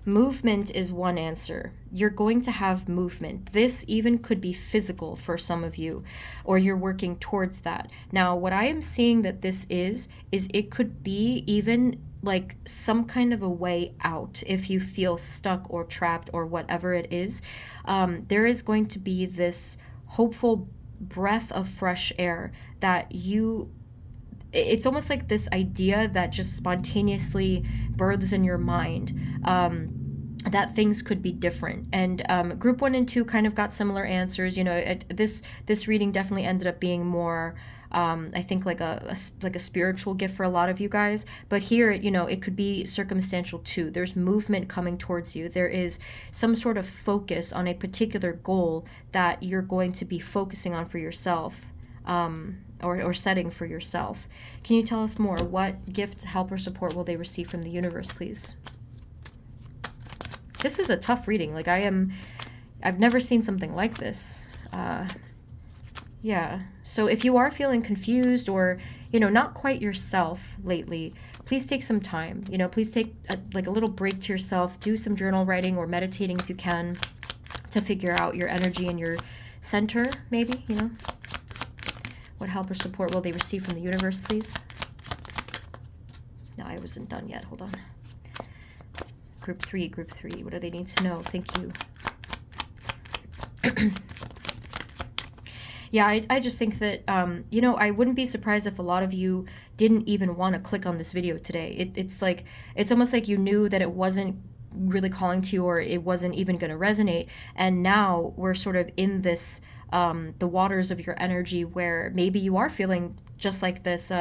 Movement is one answer. You're going to have movement. This even could be physical for some of you, or you're working towards that. Now, what I am seeing that this is it could be even like some kind of a way out if you feel stuck or trapped or whatever it is. There is going to be this hopeful breath of fresh air that it's almost like this idea that just spontaneously births in your mind, that things could be different. And group 1 and 2 kind of got similar answers. You know, this reading definitely ended up being more, I think, like a spiritual gift for a lot of you guys. But here, you know, it could be circumstantial too. There's movement coming towards you. There is some sort of focus on a particular goal that you're going to be focusing on for yourself. Or setting for yourself. Can you tell us more? What gift, help, or support will they receive from the universe, please? This is a tough reading. Like, I've never seen something like this. Yeah. So if you are feeling confused or, you know, not quite yourself lately, please take some time. You know, please take like a little break to yourself. Do some journal writing or meditating if you can, to figure out your energy and your center, maybe, you know. What help or support will they receive from the universe, please? No, I wasn't done yet. Hold on. Group 3, what do they need to know? Thank you. Yeah, I just think that, you know, I wouldn't be surprised if a lot of you didn't even want to click on this video today. It's like, it's almost like you knew that it wasn't really calling to you, or it wasn't even going to resonate. And now we're sort of in this, the waters of your energy where maybe you are feeling just like this,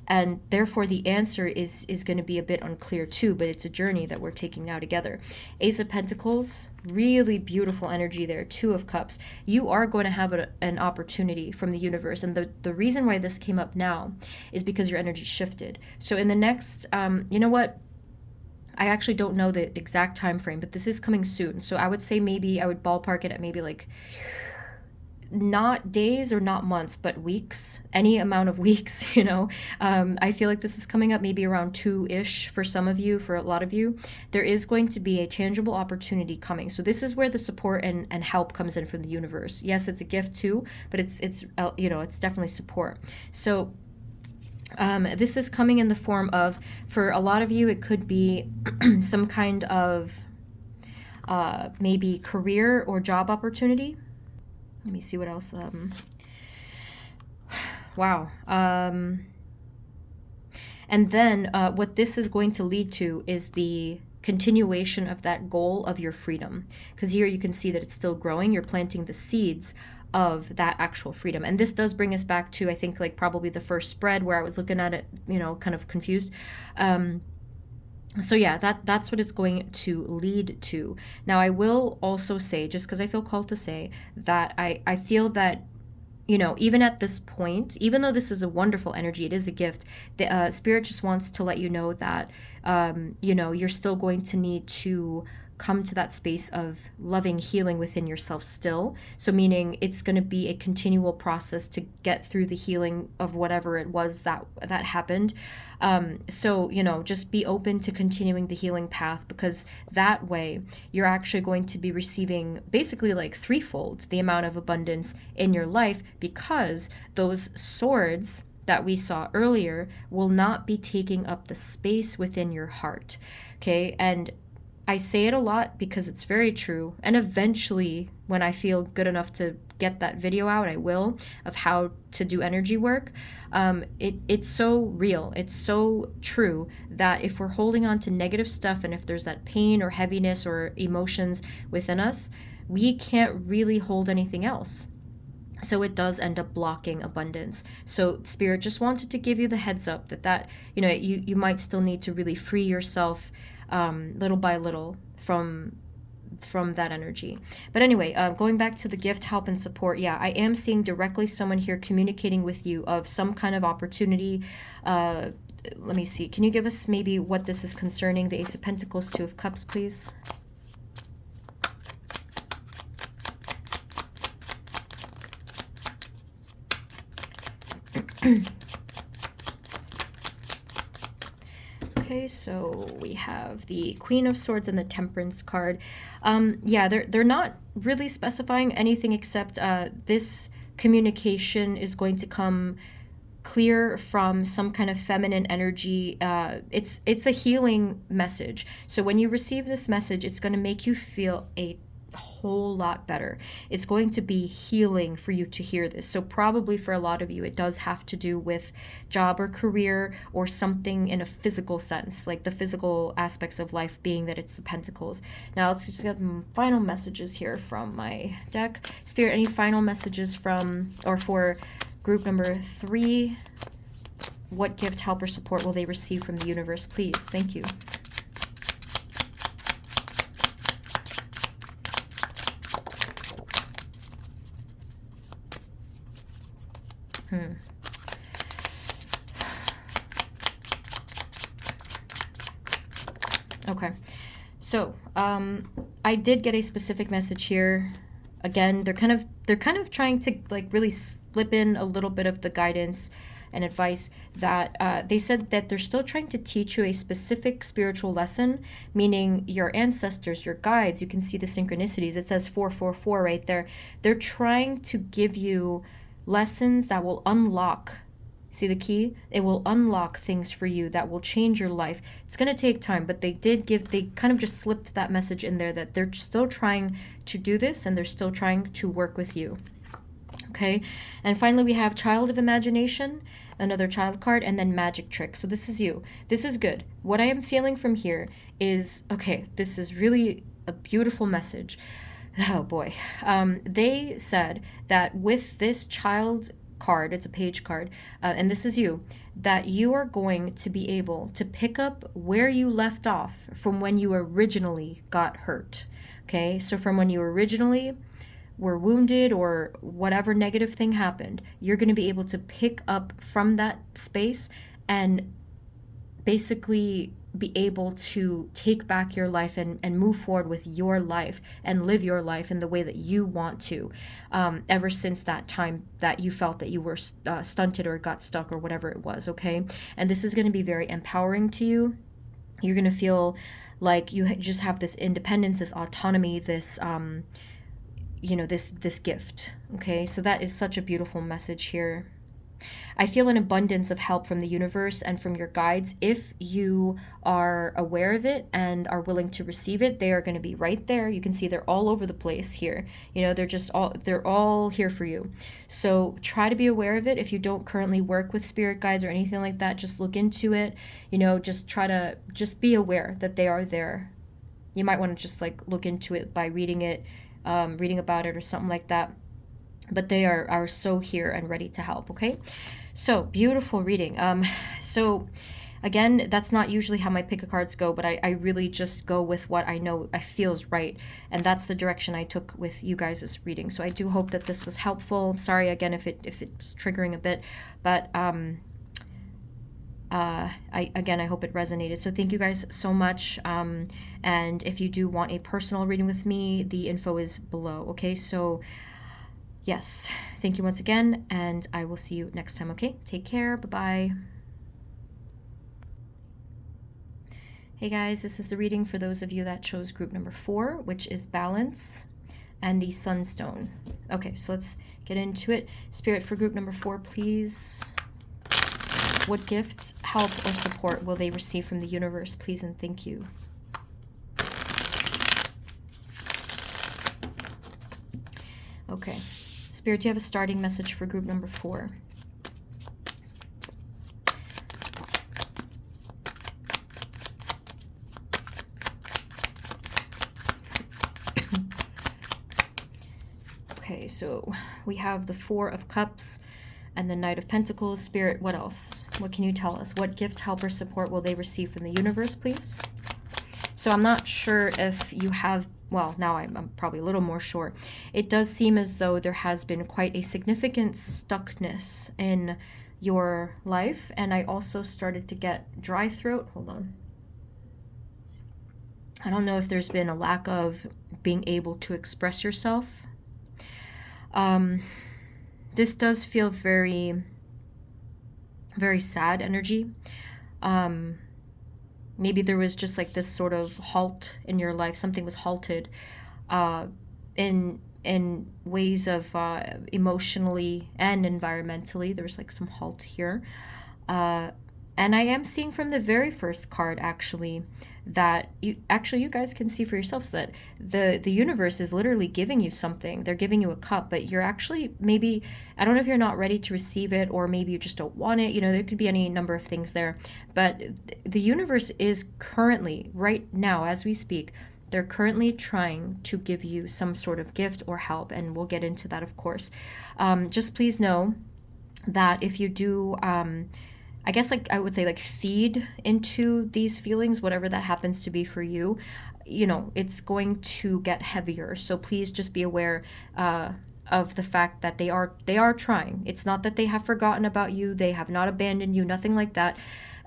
and therefore the answer is going to be a bit unclear too, but it's a journey that we're taking now together. Ace of Pentacles, really beautiful energy there. 2 of Cups. You are going to have an opportunity from the universe, and the reason why this came up now is because your energy shifted. So in the next, you know what? I actually don't know the exact time frame, but this is coming soon. So I would say maybe I would ballpark it at maybe like not days or not months, but weeks, any amount of weeks, you know. I feel like this is coming up maybe around 2-ish for some of you, for a lot of you. There is going to be a tangible opportunity coming. So this is where the support and help comes in from the universe. Yes, it's a gift too, but it's you know, it's definitely support. So this is coming in the form of, for a lot of you, it could be some kind of maybe career or job opportunity. Let me see what else. Wow. And then what this is going to lead to is the continuation of that goal of your freedom. Because here you can see that it's still growing. You're planting the seeds of that actual freedom. And this does bring us back to, I think, like probably the first spread where I was looking at it, you know, kind of confused. So yeah, that's what it's going to lead to. Now, I will also say, just because I feel called to say, that I feel that, you know, even at this point, even though this is a wonderful energy, it is a gift, the Spirit just wants to let you know that, you know, you're still going to need to come to that space of loving healing within yourself still. So meaning it's going to be a continual process to get through the healing of whatever it was that happened. So, you know, just be open to continuing the healing path, because that way you're actually going to be receiving basically like threefold the amount of abundance in your life, because those swords that we saw earlier will not be taking up the space within your heart. Okay. And I say it a lot because it's very true. And eventually, when I feel good enough to get that video out, I will, of how to do energy work. It's so real. It's so true that if we're holding on to negative stuff, and if there's that pain or heaviness or emotions within us, we can't really hold anything else. So it does end up blocking abundance. So Spirit just wanted to give you the heads up that you know, you might still need to really free yourself little by little from that energy. But anyway, going back to the gift, help, and support, yeah, I am seeing directly someone here communicating with you of some kind of opportunity. Let me see. Can you give us maybe what this is concerning? The Ace of Pentacles, Two of Cups, please. Okay, so we have the Queen of Swords and the Temperance card. Yeah, they're not really specifying anything except this communication is going to come clear from some kind of feminine energy. It's a healing message. So when you receive this message, it's going to make you feel a whole lot better. It's going to be healing for you to hear this. So probably for a lot of you, it does have to do with job or career or something in a physical sense, like the physical aspects of life being that it's the Pentacles. Now let's just get some final messages here from my deck. Spirit, any final messages from or for group number 3? What gift, help, or support will they receive from the universe, please? Thank you. Okay, so I did get a specific message here. Again, they're kind of trying to like really slip in a little bit of the guidance and advice that they said that they're still trying to teach you a specific spiritual lesson, meaning your ancestors, your guides. You can see the synchronicities. It says 444 right there. They're trying to give you lessons that will unlock, see the key? It will unlock things for you that will change your life. It's going to take time, but they kind of just slipped that message in there that they're still trying to do this and they're still trying to work with you. Okay, and finally we have Child of Imagination, another child card, and then Magic Trick. So this is you. This is good. What I am feeling from here is, okay, this is really a beautiful message. Oh boy. They said that with this child card, it's a page card, and this is you, that you are going to be able to pick up where you left off from when you originally got hurt. Okay, so from when you originally were wounded or whatever negative thing happened, you're going to be able to pick up from that space and basically be able to take back your life and move forward with your life and live your life in the way that you want to, ever since that time that you felt that you were stunted or got stuck or whatever it was, okay? And this is going to be very empowering to you. You're going to feel like you just have this independence, this autonomy, this you know, this gift. Okay, so that is such a beautiful message here. I feel an abundance of help from the universe and from your guides. If you are aware of it and are willing to receive it, they are going to be right there. You can see they're all over the place here. You know, they're all here for you. So try to be aware of it. If you don't currently work with spirit guides or anything like that, just look into it. You know, just try to just be aware that they are there. You might want to just like look into it by reading it, reading about it or something like that. But they are so here and ready to help, okay? So, beautiful reading. So, again, that's not usually how my pick a cards go, but I really just go with what I know I feels right, and that's the direction I took with you guys' reading. So I do hope that this was helpful. Sorry again if it was triggering a bit, but I hope it resonated. So thank you guys so much. And if you do want a personal reading with me, the info is below, okay? So yes, thank you once again, and I will see you next time, okay? Take care, bye-bye. Hey guys, this is the reading for those of you that chose group number 4, which is balance and the sunstone. Okay, so let's get into it. Spirit for group number 4, please. What gifts, help, or support will they receive from the universe, please and thank you. Okay. Spirit, do you have a starting message for group number 4? Okay, so we have the 4 of Cups and the Knight of Pentacles. Spirit, what else? What can you tell us? What gift, help, or support will they receive from the universe, please? So I'm not sure if you have, well, now I'm probably a little more sure. It does seem as though there has been quite a significant stuckness in your life. And I also started to get dry throat. Hold on. I don't know if there's been a lack of being able to express yourself. This does feel very, very sad energy. Maybe there was just like this sort of halt in your life. Something was halted in ways of emotionally and environmentally. There's like some halt here. And I am seeing from the very first card, actually, that you guys can see for yourselves that the universe is literally giving you something. They're giving you a cup, but you're actually maybe, I don't know if you're not ready to receive it, or maybe you just don't want it. You know, there could be any number of things there. But the universe is currently, right now, as we speak, they're currently trying to give you some sort of gift or help, and we'll get into that, of course. Just please know that if you do... I guess, like, I would say, like, feed into these feelings, whatever that happens to be for you, you know, it's going to get heavier. So please just be aware of the fact that they are trying. It's not that they have forgotten about you. They have not abandoned you, nothing like that.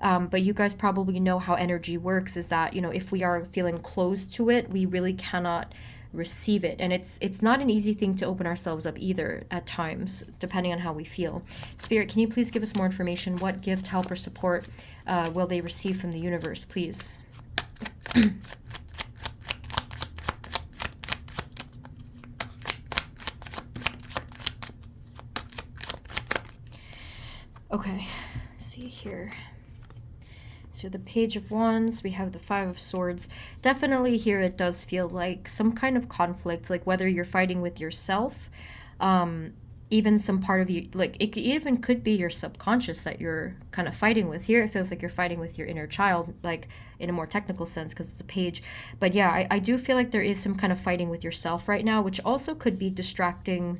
But you guys probably know how energy works, is that, you know, if we are feeling close to it, we really cannot receive it. And it's not an easy thing to open ourselves up either at times, depending on how we feel. Spirit, can you please give us more information? What gift, help, or support will they receive from the universe, please? Okay, let's see here. So the Page of Wands, we have the 5 of Swords. Definitely here it does feel like some kind of conflict, like whether you're fighting with yourself, even some part of you, like it even could be your subconscious that you're kind of fighting with. Here it feels like you're fighting with your inner child, like in a more technical sense, because it's a page. But yeah, I do feel like there is some kind of fighting with yourself right now, which also could be distracting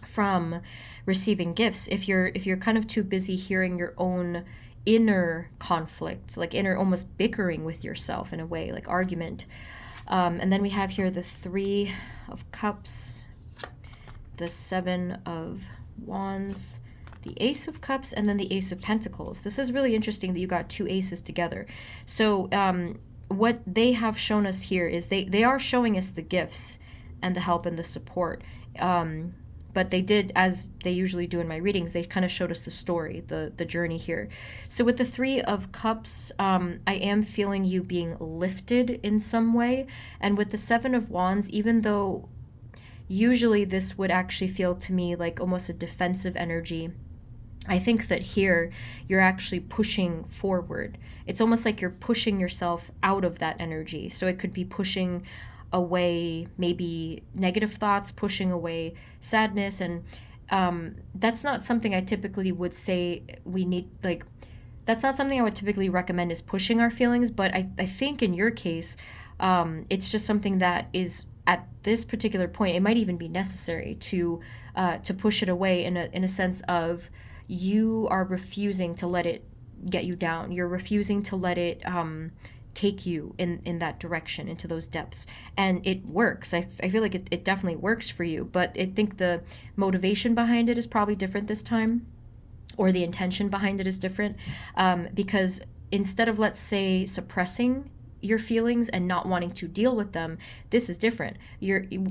from receiving gifts. If you're kind of too busy hearing your own inner conflict, like inner almost bickering with yourself in a way, like argument. And then we have here the 3 of Cups, the 7 of Wands, the Ace of Cups, and then the Ace of Pentacles. This is really interesting that you got 2 aces together. So what they have shown us here is they are showing us the gifts and the help and the support. But they did, as they usually do in my readings, they kind of showed us the story, the journey here. So with the 3 of Cups, I am feeling you being lifted in some way. And with the 7 of Wands, even though usually this would actually feel to me like almost a defensive energy, I think that here you're actually pushing forward. It's almost like you're pushing yourself out of that energy. So it could be pushing away maybe negative thoughts, pushing away sadness. And that's not something I typically would say we need, like, that's not something I would typically recommend is pushing our feelings. But I think in your case, it's just something that is at this particular point, it might even be necessary to push it away in a sense of you are refusing to let it get you down. You're refusing to let it take you in that direction, into those depths. And it works. I feel like it definitely works for you. But I think the motivation behind it is probably different this time, or the intention behind it is different. Because instead of, let's say, suppressing your feelings and not wanting to deal with them, this is different.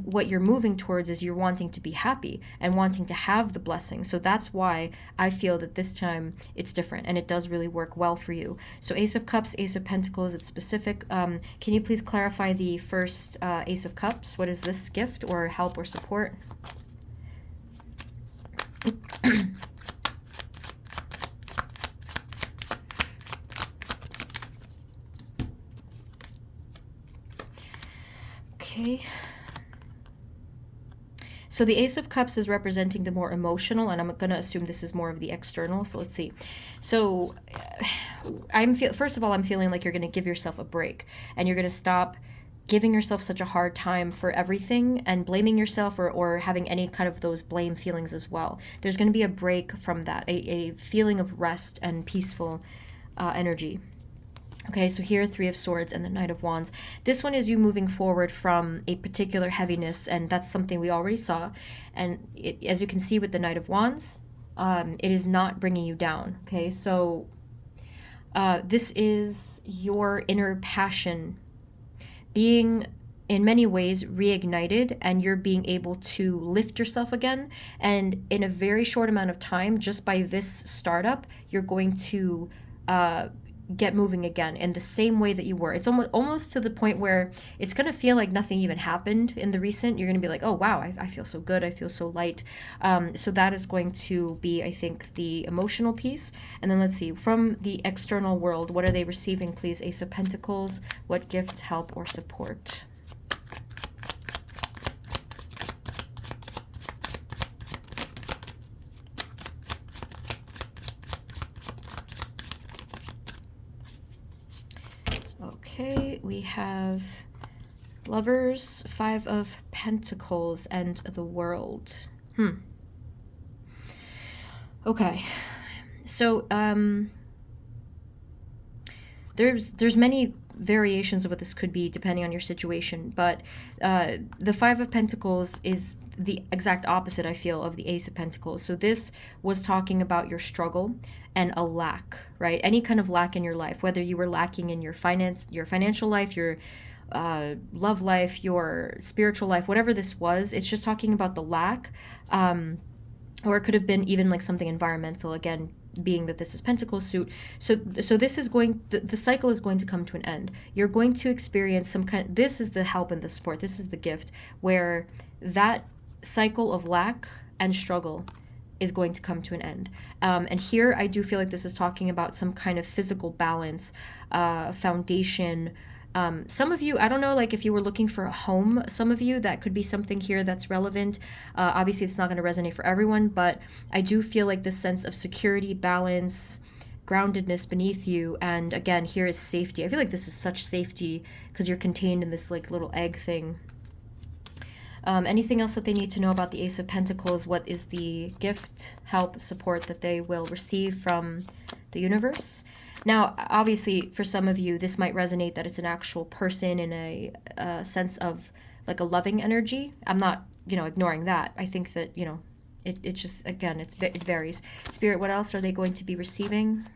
What you're moving towards is you're wanting to be happy and wanting to have the blessing. So that's why I feel that this time it's different, and it does really work well for you. So Ace of Cups, Ace of Pentacles, it's specific. Can you please clarify the first Ace of Cups? What is this gift or help or support? Okay. So the Ace of Cups is representing the more emotional, and I'm going to assume this is more of the external. So let's see. So first of all, I'm feeling like you're going to give yourself a break, and you're going to stop giving yourself such a hard time for everything and blaming yourself, or having any kind of those blame feelings as well. There's going to be a break from that, a feeling of rest and peaceful energy. Okay, so here, Three of Swords and the Knight of Wands. This one is you moving forward from a particular heaviness, and that's something we already saw. And as you can see with the Knight of Wands, it is not bringing you down. Okay, so this is your inner passion being, in many ways, reignited, and you're being able to lift yourself again. And in a very short amount of time, just by this startup, you're going to get moving again in the same way that you were. It's almost to the point where it's going to feel like nothing even happened in the recent. You're going to be like, oh wow, I feel so good, I feel so light. So that is going to be, I think, the emotional piece. And then let's see, from the external world, what are they receiving, please? Ace of Pentacles. What gifts, help, or support? Okay, we have Lovers, Five of Pentacles, and the World. Okay, so there's many variations of what this could be depending on your situation, but the Five of Pentacles is the exact opposite, I feel, of the Ace of Pentacles. So this was talking about your struggle and a lack, right? Any kind of lack in your life, whether you were lacking in your financial life, your love life, your spiritual life, whatever this was, it's just talking about the lack. Or it could have been even like something environmental, again, being that this is Pentacles suit. So this is the cycle is going to come to an end. You're going to experience some kind, this is the help and the support, this is the gift, where that cycle of lack and struggle is going to come to an end. And here I do feel like this is talking about some kind of physical balance, foundation. Some of you, I don't know, like if you were looking for a home, some of you, that could be something here that's relevant. Obviously, it's not going to resonate for everyone, but I do feel like this sense of security, balance, groundedness beneath you. And again, here is safety. I feel like this is such safety because you're contained in this like little egg thing. Anything else that they need to know about the Ace of Pentacles? What is the gift, help, support that they will receive from the universe? Now, obviously, for some of you, this might resonate that it's an actual person in a sense of like a loving energy. I'm not, ignoring that. I think that, it just, again, it varies. Spirit, what else are they going to be receiving?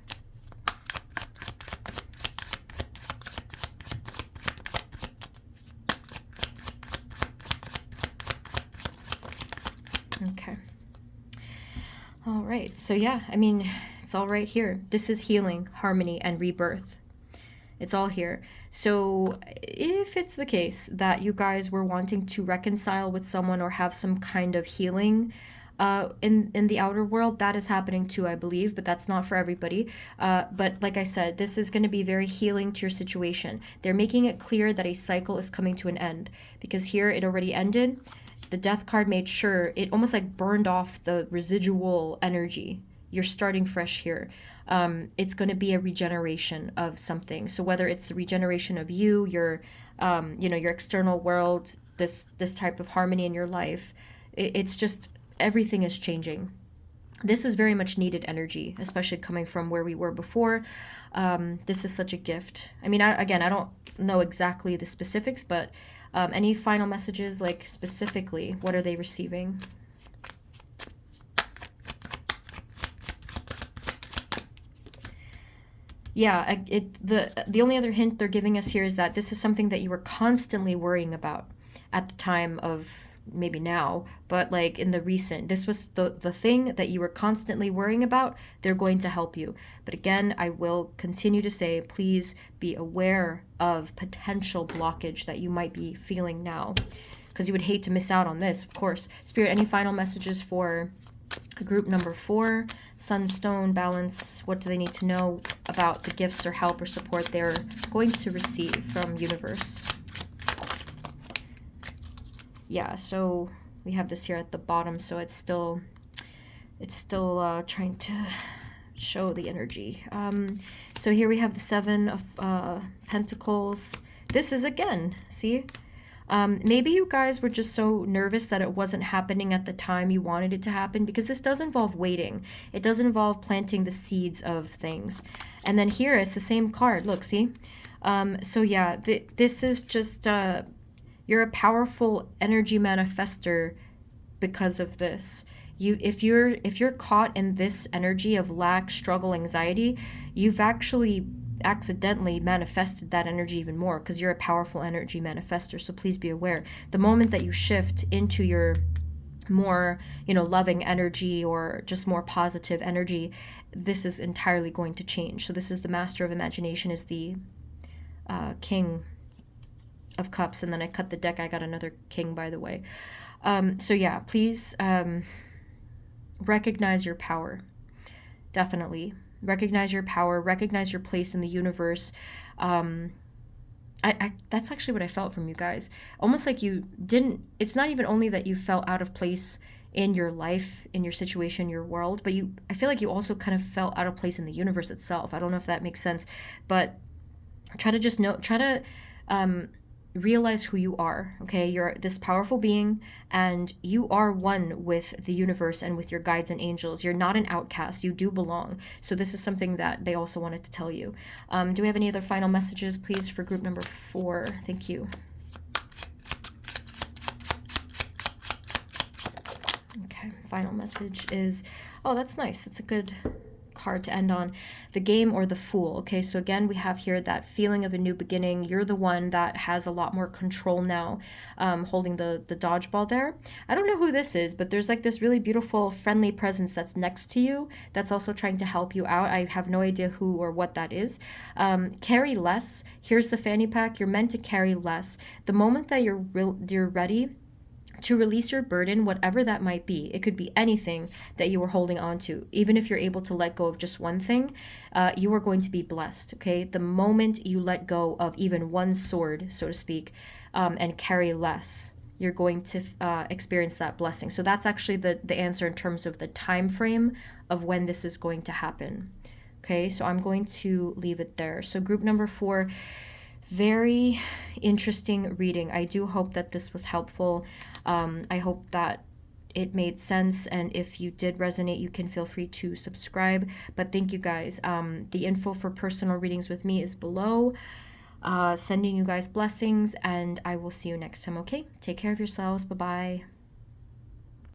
Okay. All right. So yeah, I mean, it's all right here. This is healing, harmony, and rebirth. It's all here. So if it's the case that you guys were wanting to reconcile with someone or have some kind of healing, in the outer world, that is happening too, I believe, but that's not for everybody. But like I said, this is going to be very healing to your situation. They're making it clear that a cycle is coming to an end, because here it already ended. The death card made sure it almost like burned off the residual energy. You're starting fresh here. It's going to be a regeneration of something. So whether it's the regeneration of you, your your external world, this type of harmony in your life, it's just everything is changing. This is very much needed energy, especially coming from where we were before. This is such a gift. I mean, I don't know exactly the specifics, but any final messages, like specifically, what are they receiving? Yeah, the only other hint they're giving us here is that this is something that you were constantly worrying about at the time of, maybe now, but like in the recent, this was the thing that you were constantly worrying about. They're going to help you. But again, I will continue to say, please be aware of potential blockage that you might be feeling now, because you would hate to miss out on this, of course. Spirit, any final messages for group number 4, sunstone, balance? What do they need to know about the gifts or help or support they're going to receive from universe? Yeah, so we have this here at the bottom, so it's still trying to show the energy. So here we have the 7 of Pentacles. This is, again, see, maybe you guys were just so nervous that it wasn't happening at the time you wanted it to happen, because this does involve waiting. It does involve planting the seeds of things. And then here it's the same card. Look, see? So yeah, this is just, you're a powerful energy manifester because of this. If you're caught in this energy of lack, struggle, anxiety, you've actually accidentally manifested that energy even more, because you're a powerful energy manifester. So please be aware. The moment that you shift into your more, loving energy, or just more positive energy, this is entirely going to change. So this is the Master of Imagination, is the King of Cups, and then I cut the deck, I got another king, by the way. So yeah, please recognize your power. Definitely recognize your power, recognize your place in the universe. That's actually what I felt from you guys. Almost like you didn't, it's not even only that you felt out of place in your life, in your situation, your world, but I feel like you also kind of felt out of place in the universe itself. I don't know if that makes sense, but try to realize who you are, okay? You're this powerful being, and you are one with the universe and with your guides and angels. You're not an outcast. You do belong. So this is something that they also wanted to tell you. Do we have any other final messages, please, for group number 4? Thank you. Okay, final message is, oh, that's nice. That's a good card to end on. The Game or the Fool. Okay, so again, we have here that feeling of a new beginning. You're the one that has a lot more control now, holding the dodgeball there. I don't know who this is, but there's like this really beautiful, friendly presence that's next to you that's also trying to help you out. I have no idea who or what that is. Carry less. Here's the fanny pack. You're meant to carry less. The moment that you're ready to release your burden, whatever that might be. It could be anything that you were holding on to. Even if you're able to let go of just one thing, you are going to be blessed, okay? The moment you let go of even one sword, so to speak, and carry less, you're going to experience that blessing. So that's actually the answer in terms of the time frame of when this is going to happen. Okay, so I'm going to leave it there. So group number 4, very interesting reading. I do hope that this was helpful. I hope that it made sense, and if you did resonate, you can feel free to subscribe. But thank you guys. The info for personal readings with me is below. Sending you guys blessings, and I will see you next time, okay? Take care of yourselves. Bye-bye.